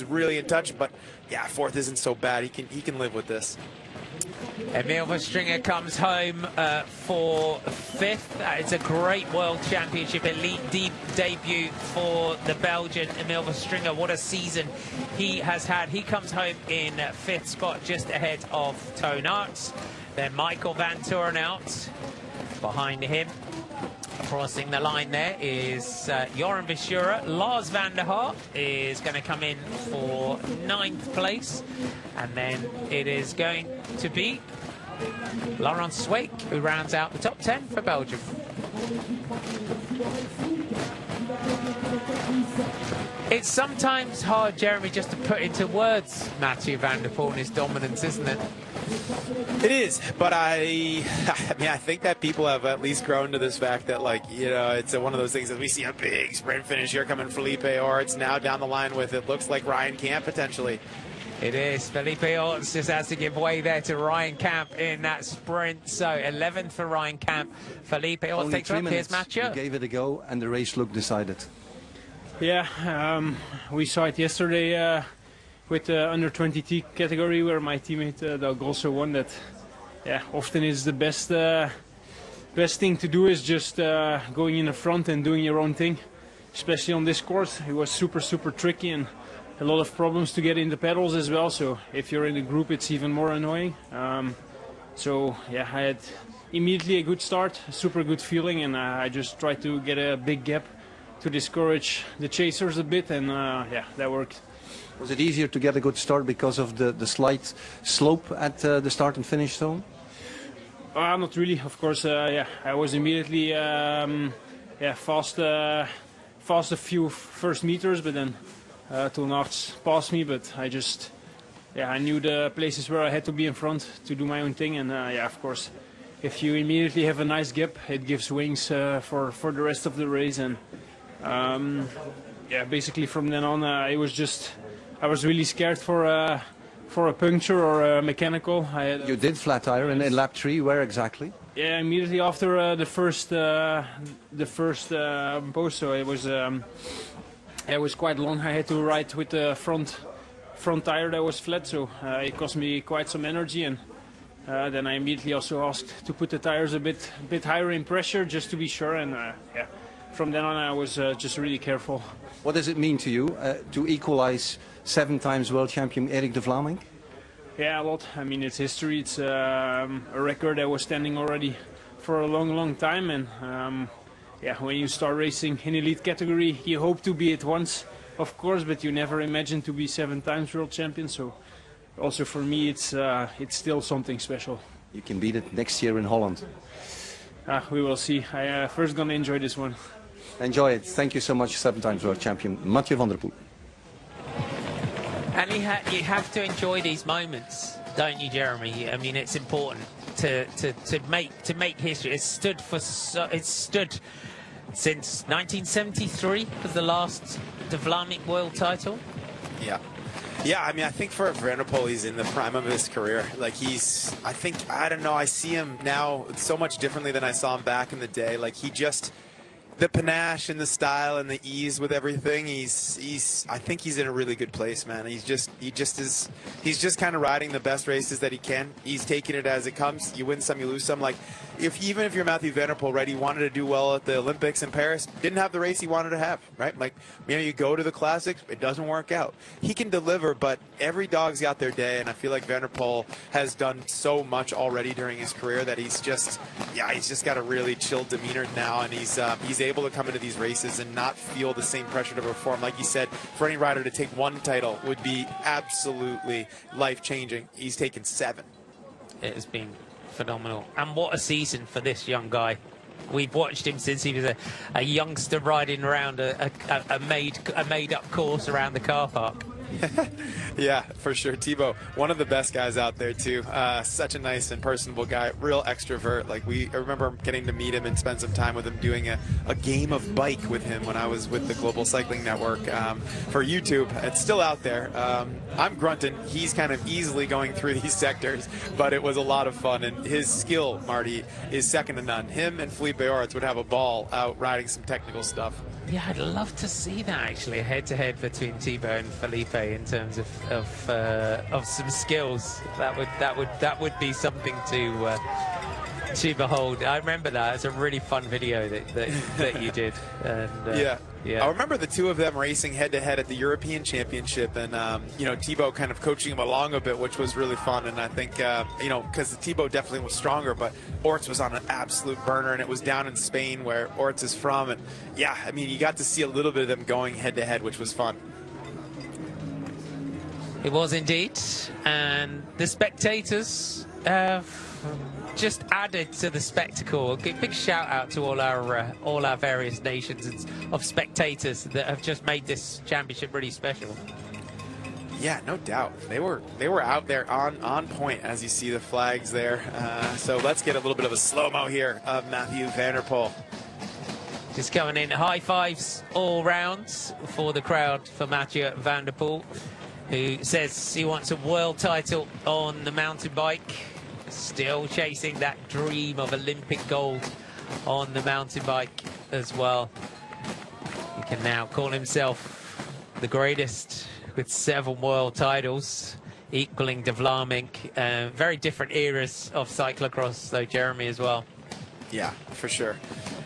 really in touch, but yeah, fourth isn't so bad. He can live with this. Emil Verstringer comes home for fifth. It's a great World Championship Elite debut for the Belgian Emil Verstringer. What a season he has had. He comes home in fifth spot, just ahead of Toon Aerts. Then Michael van Toornout behind him. Crossing the line there is Joran Visura. Lars van der Haar is going to come in for 9th place. And then it is going to be Laurent Sweeck who rounds out the top 10 for Belgium. It's sometimes hard, Jeremy, just to put into words Mathieu van der Poel and his dominance, isn't it? It is, but I mean, I think that people have at least grown to this fact that, like, you know, it's one of those things that we see a big sprint finish here coming Felipe, or it's now down the line with, it looks like Ryan Camp potentially. It is. Felipe Orts just has to give way there to Ryan Camp in that sprint. So 11th for Ryan Camp. Felipe Orts takes up. Here's Mathieu. You gave it a go, and the race looked decided. Yeah, we saw it yesterday with the under 20T category, where my teammate Doug also won. That, yeah, often is the best thing to do is just going in the front and doing your own thing. Especially on this course, it was super tricky and a lot of problems to get in the pedals as well. So if you're in a group, it's even more annoying. So yeah, I had immediately a good start, a super good feeling, and I just tried to get a big gap to discourage the chasers a bit, and yeah, that worked. Was it easier to get a good start because of the slight slope at the start and finish zone? Not really, of course. Yeah, I was immediately yeah, fast a few first meters, but then Toon Aerts passed me. But I just, yeah, I knew the places where I had to be in front to do my own thing, and yeah, of course, if you immediately have a nice gap, it gives wings for the rest of the race. And yeah, basically from then on, it was just, I was really scared for a puncture or a mechanical. You did flat tire in lap 3. Where exactly? Yeah, immediately after the first post. So it was quite long. I had to ride with the front tire that was flat, so it cost me quite some energy. And then I immediately also asked to put the tires a bit higher in pressure, just to be sure. And yeah, from then on I was just really careful. What does it mean to you to equalize 7 times world champion Erik de Vlaming? Yeah, a lot. I mean, it's history. It's a record that was standing already for a long time. And yeah, when you start racing in elite category, you hope to be it once, of course, but you never imagine to be 7 times world champion. So also for me, it's still something special. You can beat it next year in Holland. We will see. I first gonna enjoy this one. Enjoy it. Thank you so much, 7 times world champion Mathieu van der Poel. And you have to enjoy these moments, don't you, Jeremy? I mean, it's important to make history. It's stood since 1973 was the last De Vlaming world title. Yeah. Yeah, I mean, I think for Van der Poel, he's in the prime of his career. Like, I don't know, I see him now so much differently than I saw him back in the day. Like, the panache and the style and the ease with everything, I think he's in a really good place, man. He's just kind of riding the best races that he can. He's taking it as it comes. You win some, you lose some. Like, even if you're Mathieu van der Poel, right, he wanted to do well at the Olympics in Paris, didn't have the race he wanted to have, right? Like, you know, you go to the classics, it doesn't work out. He can deliver, but every dog's got their day, and I feel like Van der Poel has done so much already during his career that he's just got a really chilled demeanor now, and he's able to come into these races and not feel the same pressure to perform. Like you said, for any rider to take 1 title would be absolutely life-changing. He's taken 7. It has been phenomenal. And what a season for this young guy. We've watched him since he was a youngster riding around a made-up course around the car park. Yeah, for sure. Thibaut, one of the best guys out there too. Such a nice and personable guy, real extrovert. Like I remember getting to meet him and spend some time with him doing a game of bike with him when I was with the Global Cycling Network for YouTube. It's still out there. I'm grunting. He's kind of easily going through these sectors, but it was a lot of fun. And his skill, Marty, is second to none. Him and Felipe Ortiz would have a ball out riding some technical stuff. Yeah, I'd love to see that actually, a head-to-head between Thibaut and Felipe in terms of some skills. That would be something to behold. I remember that. It's a really fun video that you did. And, yeah. I remember the two of them racing head-to-head at the European Championship, and you know, Thibaut kind of coaching him along a bit, which was really fun. And I think you know, because Thibaut definitely was stronger, but Ortiz was on an absolute burner, and it was down in Spain where Ortiz is from. And yeah, I mean, you got to see a little bit of them going head-to-head, which was fun. It was indeed, and the spectators just added to the spectacle. A big shout out to all our various nations of spectators that have just made this championship really special. Yeah, no doubt. They were out there on point, as you see the flags there. So let's get a little bit of a slow-mo here of Mathieu van der Poel. Just coming in, high fives all round for the crowd for Mathieu van der Poel, who says he wants a world title on the mountain bike. Still chasing that dream of Olympic gold on the mountain bike as well. He can now call himself the greatest with 7 world titles, equaling De Vlaming. Very different eras of cyclocross, though, Jeremy, as well. Yeah, for sure.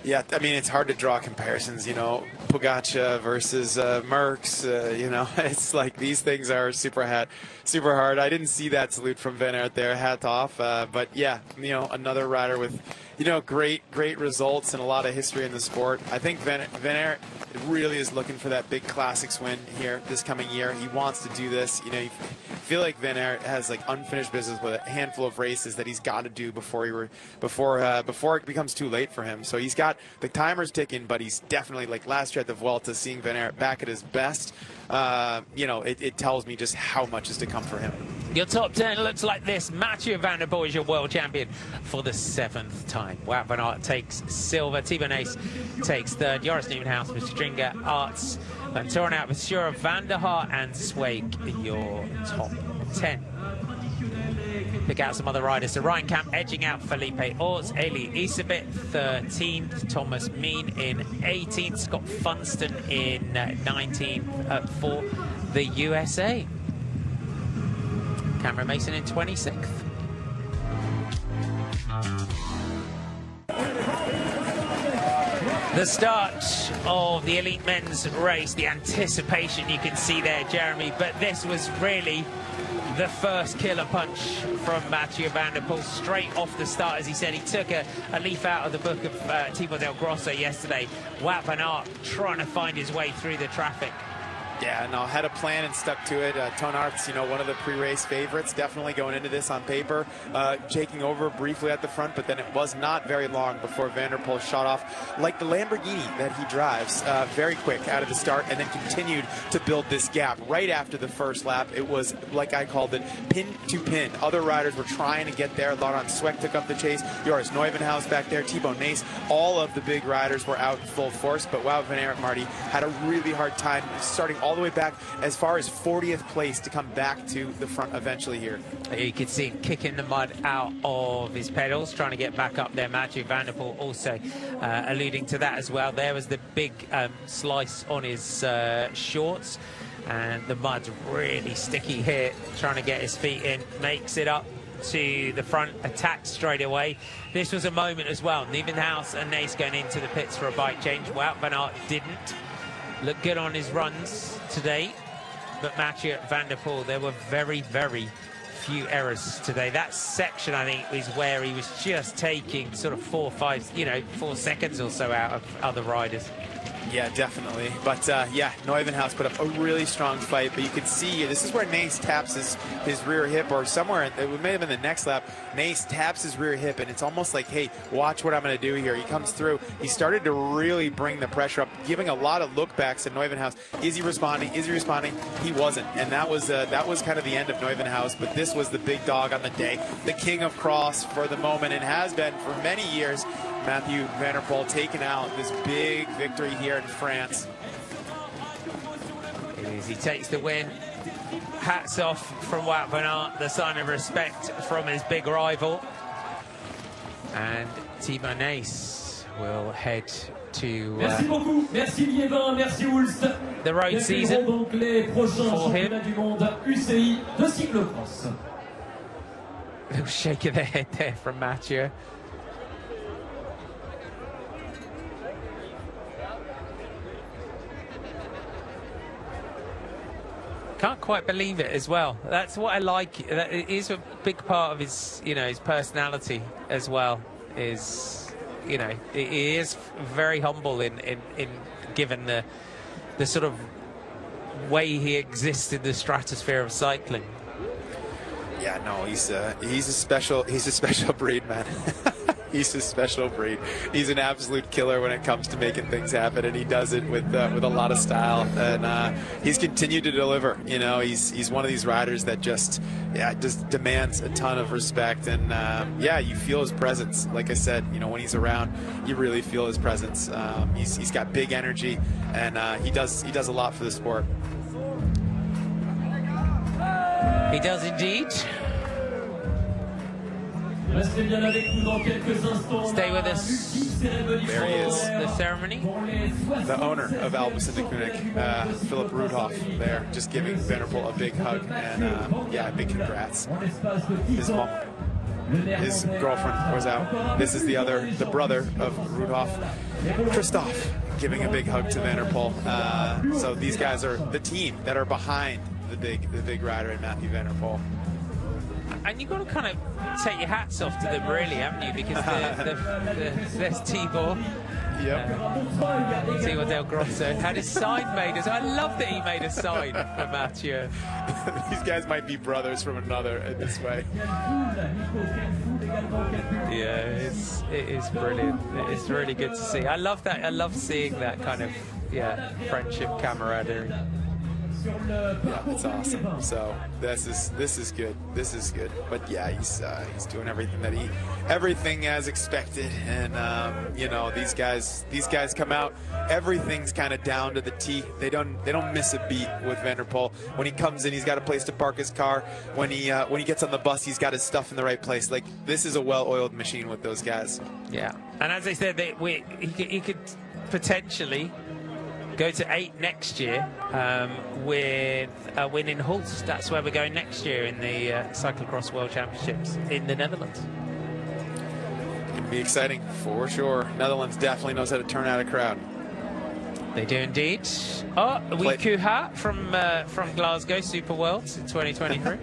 Yeah, I mean, it's hard to draw comparisons, you know, Pogacar versus Merckx, you know, it's like these things are super hard. I didn't see that salute from Van Aert there, hat off, but yeah, you know, another rider with, you know, great results and a lot of history in the sport. I think Van Aert really is looking for that big classics win here this coming year. He wants to do this. You know, you feel like Van Aert has like unfinished business with a handful of races that he's got to do before it becomes too late for him. So he's got the timers ticking, but he's definitely, like last year at the Vuelta, seeing Van Aert back at his best. You know, it tells me just how much is to come for him. Your top 10 looks like this. Mathieu van der Poel is your world champion for the 7th time. Wout van Aert takes silver. Thibaut Nace takes third. Joris Nieuwenhuis, Mr. Stringer, Arts, Van Torenhout, Monsieur, Van der Haar, and Swake, your top 10. Pick out some other riders. So Ryan Camp edging out Felipe Ortiz, Eli Isabet 13th, Thomas Mean in 18th, Scott Funston in 19th for the USA. Cameron Mason in 26th. The start of the elite men's race, the anticipation you can see there, Jeremy, but this was really the first killer punch from Mathieu van der Poel straight off the start. As he said, he took a leaf out of the book of Thibaut Del Grosso yesterday. Wout van Aert trying to find his way through the traffic. Yeah, no, had a plan and stuck to it. Toon Aerts, you know, one of the pre-race favorites, definitely going into this on paper, taking over briefly at the front, but then it was not very long before Van der Poel shot off like the Lamborghini that he drives, very quick out of the start, and then continued to build this gap. Right after the first lap, it was, like I called it, pin to pin. Other riders were trying to get there. Laurent Sweck took up the chase. Joris Nieuwenhuis back there. Thibaut Nace. All of the big riders were out in full force, but Wout van Aert, Marty, had a really hard time starting all the way back as far as 40th place to come back to the front eventually here. You could see him kicking the mud out of his pedals, trying to get back up there. Mathieu van der Poel also alluding to that as well. There was the big slice on his shorts, and the mud's really sticky here, trying to get his feet in, makes it up to the front, attacks straight away. This was a moment as well. Nieuwenhuis and Nace going into the pits for a bike change. Wout van Aert didn't look good on his runs today, but Mathieu van der Poel, there were very few errors today. That section, I think, is where he was just taking sort of 4 seconds or so out of other riders. Yeah, definitely. But yeah, Neuvenhuis put up a really strong fight, but you could see this is where Nace taps his rear hip, or somewhere, it may have been the next lap, Nace taps his rear hip, and it's almost like, hey, watch what I'm going to do here. He comes through. He started to really bring the pressure up, giving a lot of lookbacks to Neuvenhuis. Is he responding? Is he responding? He wasn't, and that was kind of the end of Neuvenhuis, but this was the big dog on the day, the king of cross for the moment, and has been for many years. Mathieu van der Poel taking out this big victory here in France. He takes the win. Hats off from Wout van Aert, the sign of respect from his big rival. And Thibaut Nace will head to the road season for him. Little shake of the head there from Mathieu. Can't quite believe it as well. That's what I like. That is a big part of his, his personality as well. Is, he is very humble in given the sort of way he exists in the stratosphere of cycling. Yeah, no, he's a special breed, man. He's a special breed. He's an absolute killer when it comes to making things happen, and he does it with a lot of style. And he's continued to deliver. He's one of these riders that just demands a ton of respect. And yeah, you feel his presence. Like I said, when he's around, you really feel his presence. He's got big energy, and he does a lot for the sport. He does indeed. Stay with us. There he is. The ceremony. The owner of Albus and de Koenig, Philip Rudhoff, there, just giving Van der Poel a big hug and yeah, big congrats. His mom, his girlfriend was out. This is the brother of Rudhoff, Christoph, giving a big hug to Van der Poel. So these guys are the team that are behind the big rider in Mathieu van der Poel. And you've got to kind of take your hats off to them, really, haven't you? Because there's Tibor. Yep. Tibor Del Grosso had his sign made. I love that he made a sign for Mathieu. These guys might be brothers from another in this way. Yeah, it is brilliant. It's really good to see. I love that. I love seeing that kind of friendship, camaraderie. Yeah, it's awesome. So this is good. This is good. But yeah, he's doing everything as expected. And these guys come out. Everything's kind of down to the T. They don't miss a beat with Van der Poel. When he comes in, he's got a place to park his car. When he gets on the bus, he's got his stuff in the right place. Like, this is a well-oiled machine with those guys. Yeah, and as I said, he could potentially go to 8 next year with a win in Hulst. That's where we're going next year in the Cyclo-Cross World Championships in the Netherlands. It'll be exciting for sure. Netherlands definitely knows how to turn out a crowd. They do indeed. Oh, Wiku Ha from Glasgow Super Worlds in 2023.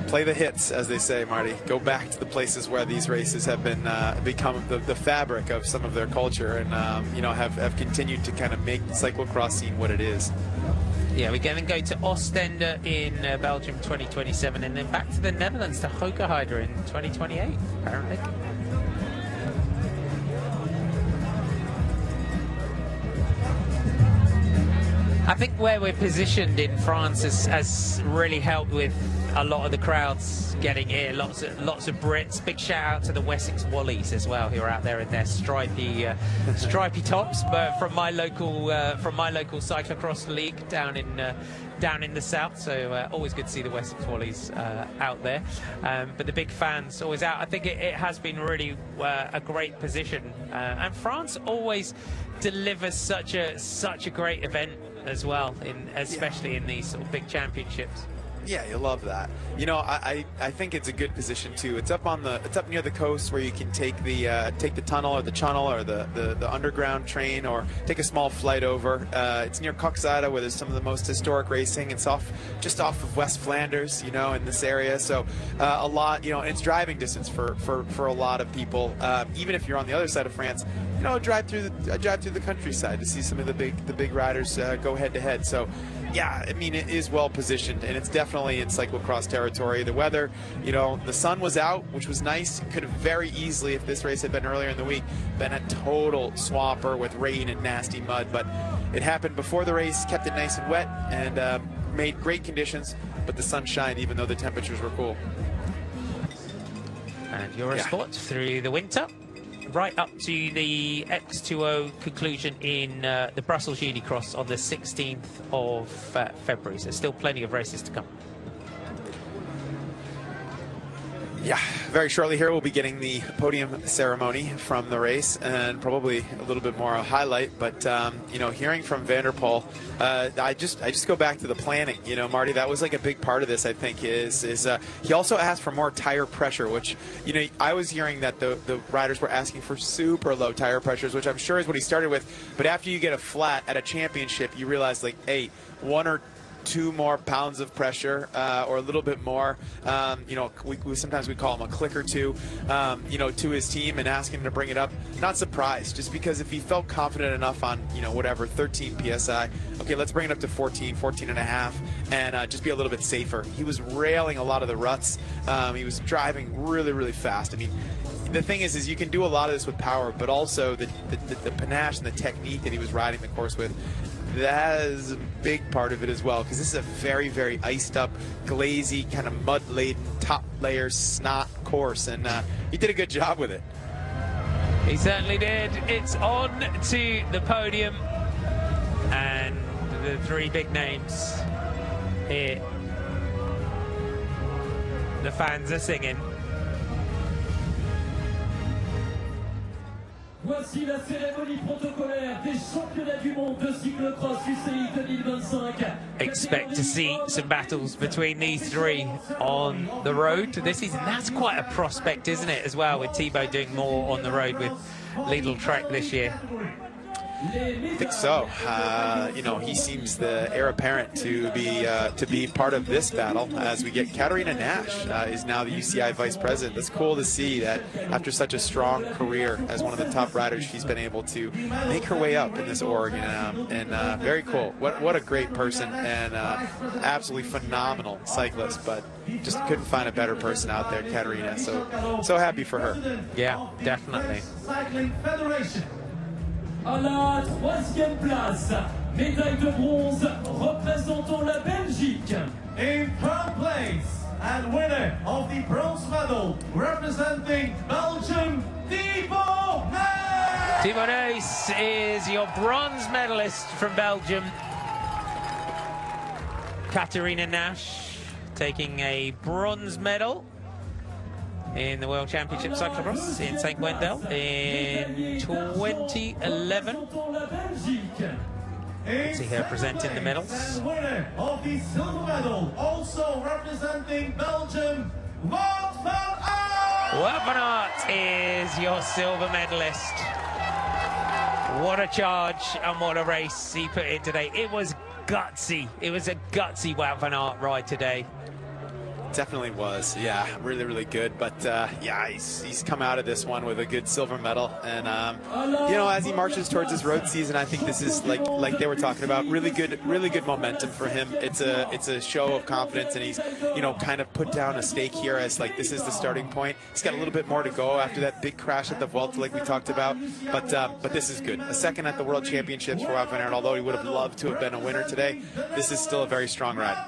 Play the hits, as they say, Marty. Go back to the places where these races have been become the fabric of some of their culture, and have continued to kind of make the cyclocross scene what it is. Yeah, we're going to go to Ostende in Belgium 2027, and then back to the Netherlands to Hoogerheide in 2028, apparently. I think where we're positioned in France has really helped with a lot of the crowds getting here. Lots of Brits. Big shout out to the Wessex Wallies as well, who are out there in their stripy tops. But from my local cyclocross league down in the south. So always good to see the Wessex Wallies out there. But the big fans always out. I think it has been really a great position. And France always delivers such a great event as well, especially in these sort of big championships. Yeah, you love that. You know, I think it's a good position too. It's up near the coast where you can take the tunnel or the channel or the underground train, or take a small flight over. It's near Hoogerheide, where there's some of the most historic racing. It's just off of West Flanders, you know, in this area. So a lot, you know, it's driving distance for a lot of people. Even if you're on the other side of France, you know, drive through the countryside to see some of the big riders go head to head. So yeah, I mean, it is well positioned, and it's definitely in cyclo-cross territory. The weather, you know, the sun was out, which was nice. It could have very easily, if this race had been earlier in the week, been a total swamper with rain and nasty mud. But it happened before the race, kept it nice and wet, and made great conditions. But the sun shined, even though the temperatures were cool. And Eurosport through the winter, right up to the X2O conclusion in the Brussels Unicross on the 16th of February. So still plenty of races to come. Yeah, very shortly here we'll be getting the podium ceremony from the race, and probably a little bit more a highlight. But you know, hearing from Van der Poel, I just go back to the planning. You know, Marty, that was like a big part of this. I think is he also asked for more tire pressure, which, you know, I was hearing that the riders were asking for super low tire pressures, which I'm sure is what he started with. But after you get a flat at a championship, you realize, like, hey, 1 or 2 more pounds of pressure, or a little bit more, you know, sometimes we call him a click or two, you know, to his team, and asking him to bring it up. Not surprised, just because if he felt confident enough on, you know, whatever, 13 PSI, okay, let's bring it up to 14 and a half, and just be a little bit safer. He was railing a lot of the ruts. He was driving really fast. I mean, the thing is you can do a lot of this with power, but also the panache and the technique that he was riding the course with, that is a big part of it as well, because this is a very iced up, glazy, kind of mud laden, top layer snot course, and he did a good job with it. He certainly did. It's on to the podium, and the 3 big names here. The fans are singing. Voici la cérémonie protocolaire des championnats du monde de cyclo-cross UCI 2025. Expect to see some battles between these 3 on the road this season. That's quite a prospect, isn't it, as well, with Thibaut doing more on the road with Lidl Trek this year. I think so. You know, he seems the heir apparent to be part of this battle, as we get Katarina Nash is now the UCI vice president. It's cool to see that after such a strong career as one of the top riders, she's been able to make her way up in this org, and very cool. What a great person, and absolutely phenomenal cyclist. But just couldn't find a better person out there, Katarina. So happy for her. Yeah, definitely. Cycling Federation. À la 3e place, médaille de bronze représentant la Belgique. In third place and winner of the bronze medal representing Belgium, Thibaut Nys. Thibaut Nys is your bronze medalist from Belgium. Katarina Nash taking a bronze medal in the World Championship Cyclo-Cross in St. Wendel in 2011. See her presenting the medals. Winner of the silver medal, also representing Belgium, Wout van Aert. Wout van Aert is your silver medalist. What a charge and what a race he put in today. It was gutsy. It was a gutsy Wout van Aert ride today. Definitely was, yeah, really good. But yeah, he's come out of this one with a good silver medal, and you know, as he marches towards his road season, I think this is like they were talking about, really good momentum for him. It's a show of confidence, and he's, you know, kind of put down a stake here as like this is the starting point. He's got a little bit more to go after that big crash at the Vuelta, like we talked about. But this is good. A second at the World Championships for Wout van Aert, although he would have loved to have been a winner today. This is still a very strong ride.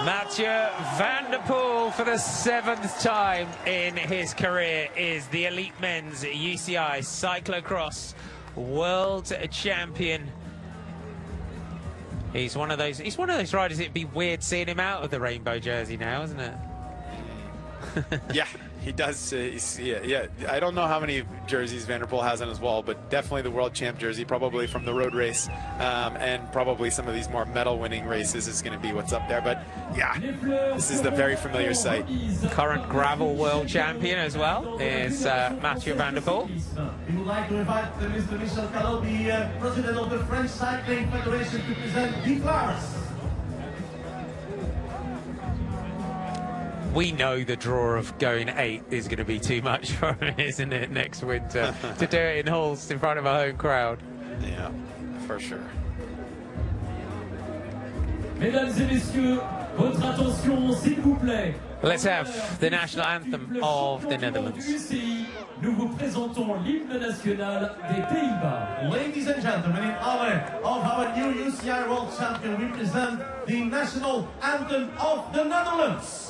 Mathieu van der Poel, for the 7th time in his career, is the elite men's UCI Cyclo-Cross World Champion. He's one of those riders. It'd be weird seeing him out of the rainbow jersey now, isn't it? Yeah, he does. Yeah. I don't know how many jerseys Van der Poel has on his wall, but definitely the world champ jersey, probably from the road race, and probably some of these more medal-winning races is going to be what's up there. But yeah, this is the very familiar sight. Current gravel world champion as well is Mathieu Van der Poel. We would like to invite Mr. Michel Calot, the president of the French Cycling Federation, to present the flowers. We know the draw of going 8 is going to be too much for him, isn't it, next winter, to do it in Hulst in front of a home crowd. Yeah, for sure. Mesdames et messieurs, votre attention, s'il vous plaît. Let's have the national anthem of the Netherlands. Nous vous présentons l'hymne national des Pays-Bas. Ladies and gentlemen, in honor of our new UCI World Champion, we present the national anthem of the Netherlands.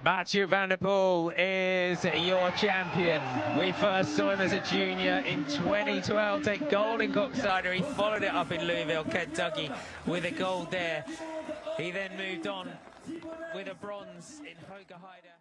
Mathieu Van der Poel is your champion. We first saw him as a junior in 2012 take gold in Cobertura. He followed it up in Louisville, Kentucky with a gold there. He then moved on with a bronze in Hoogerheide.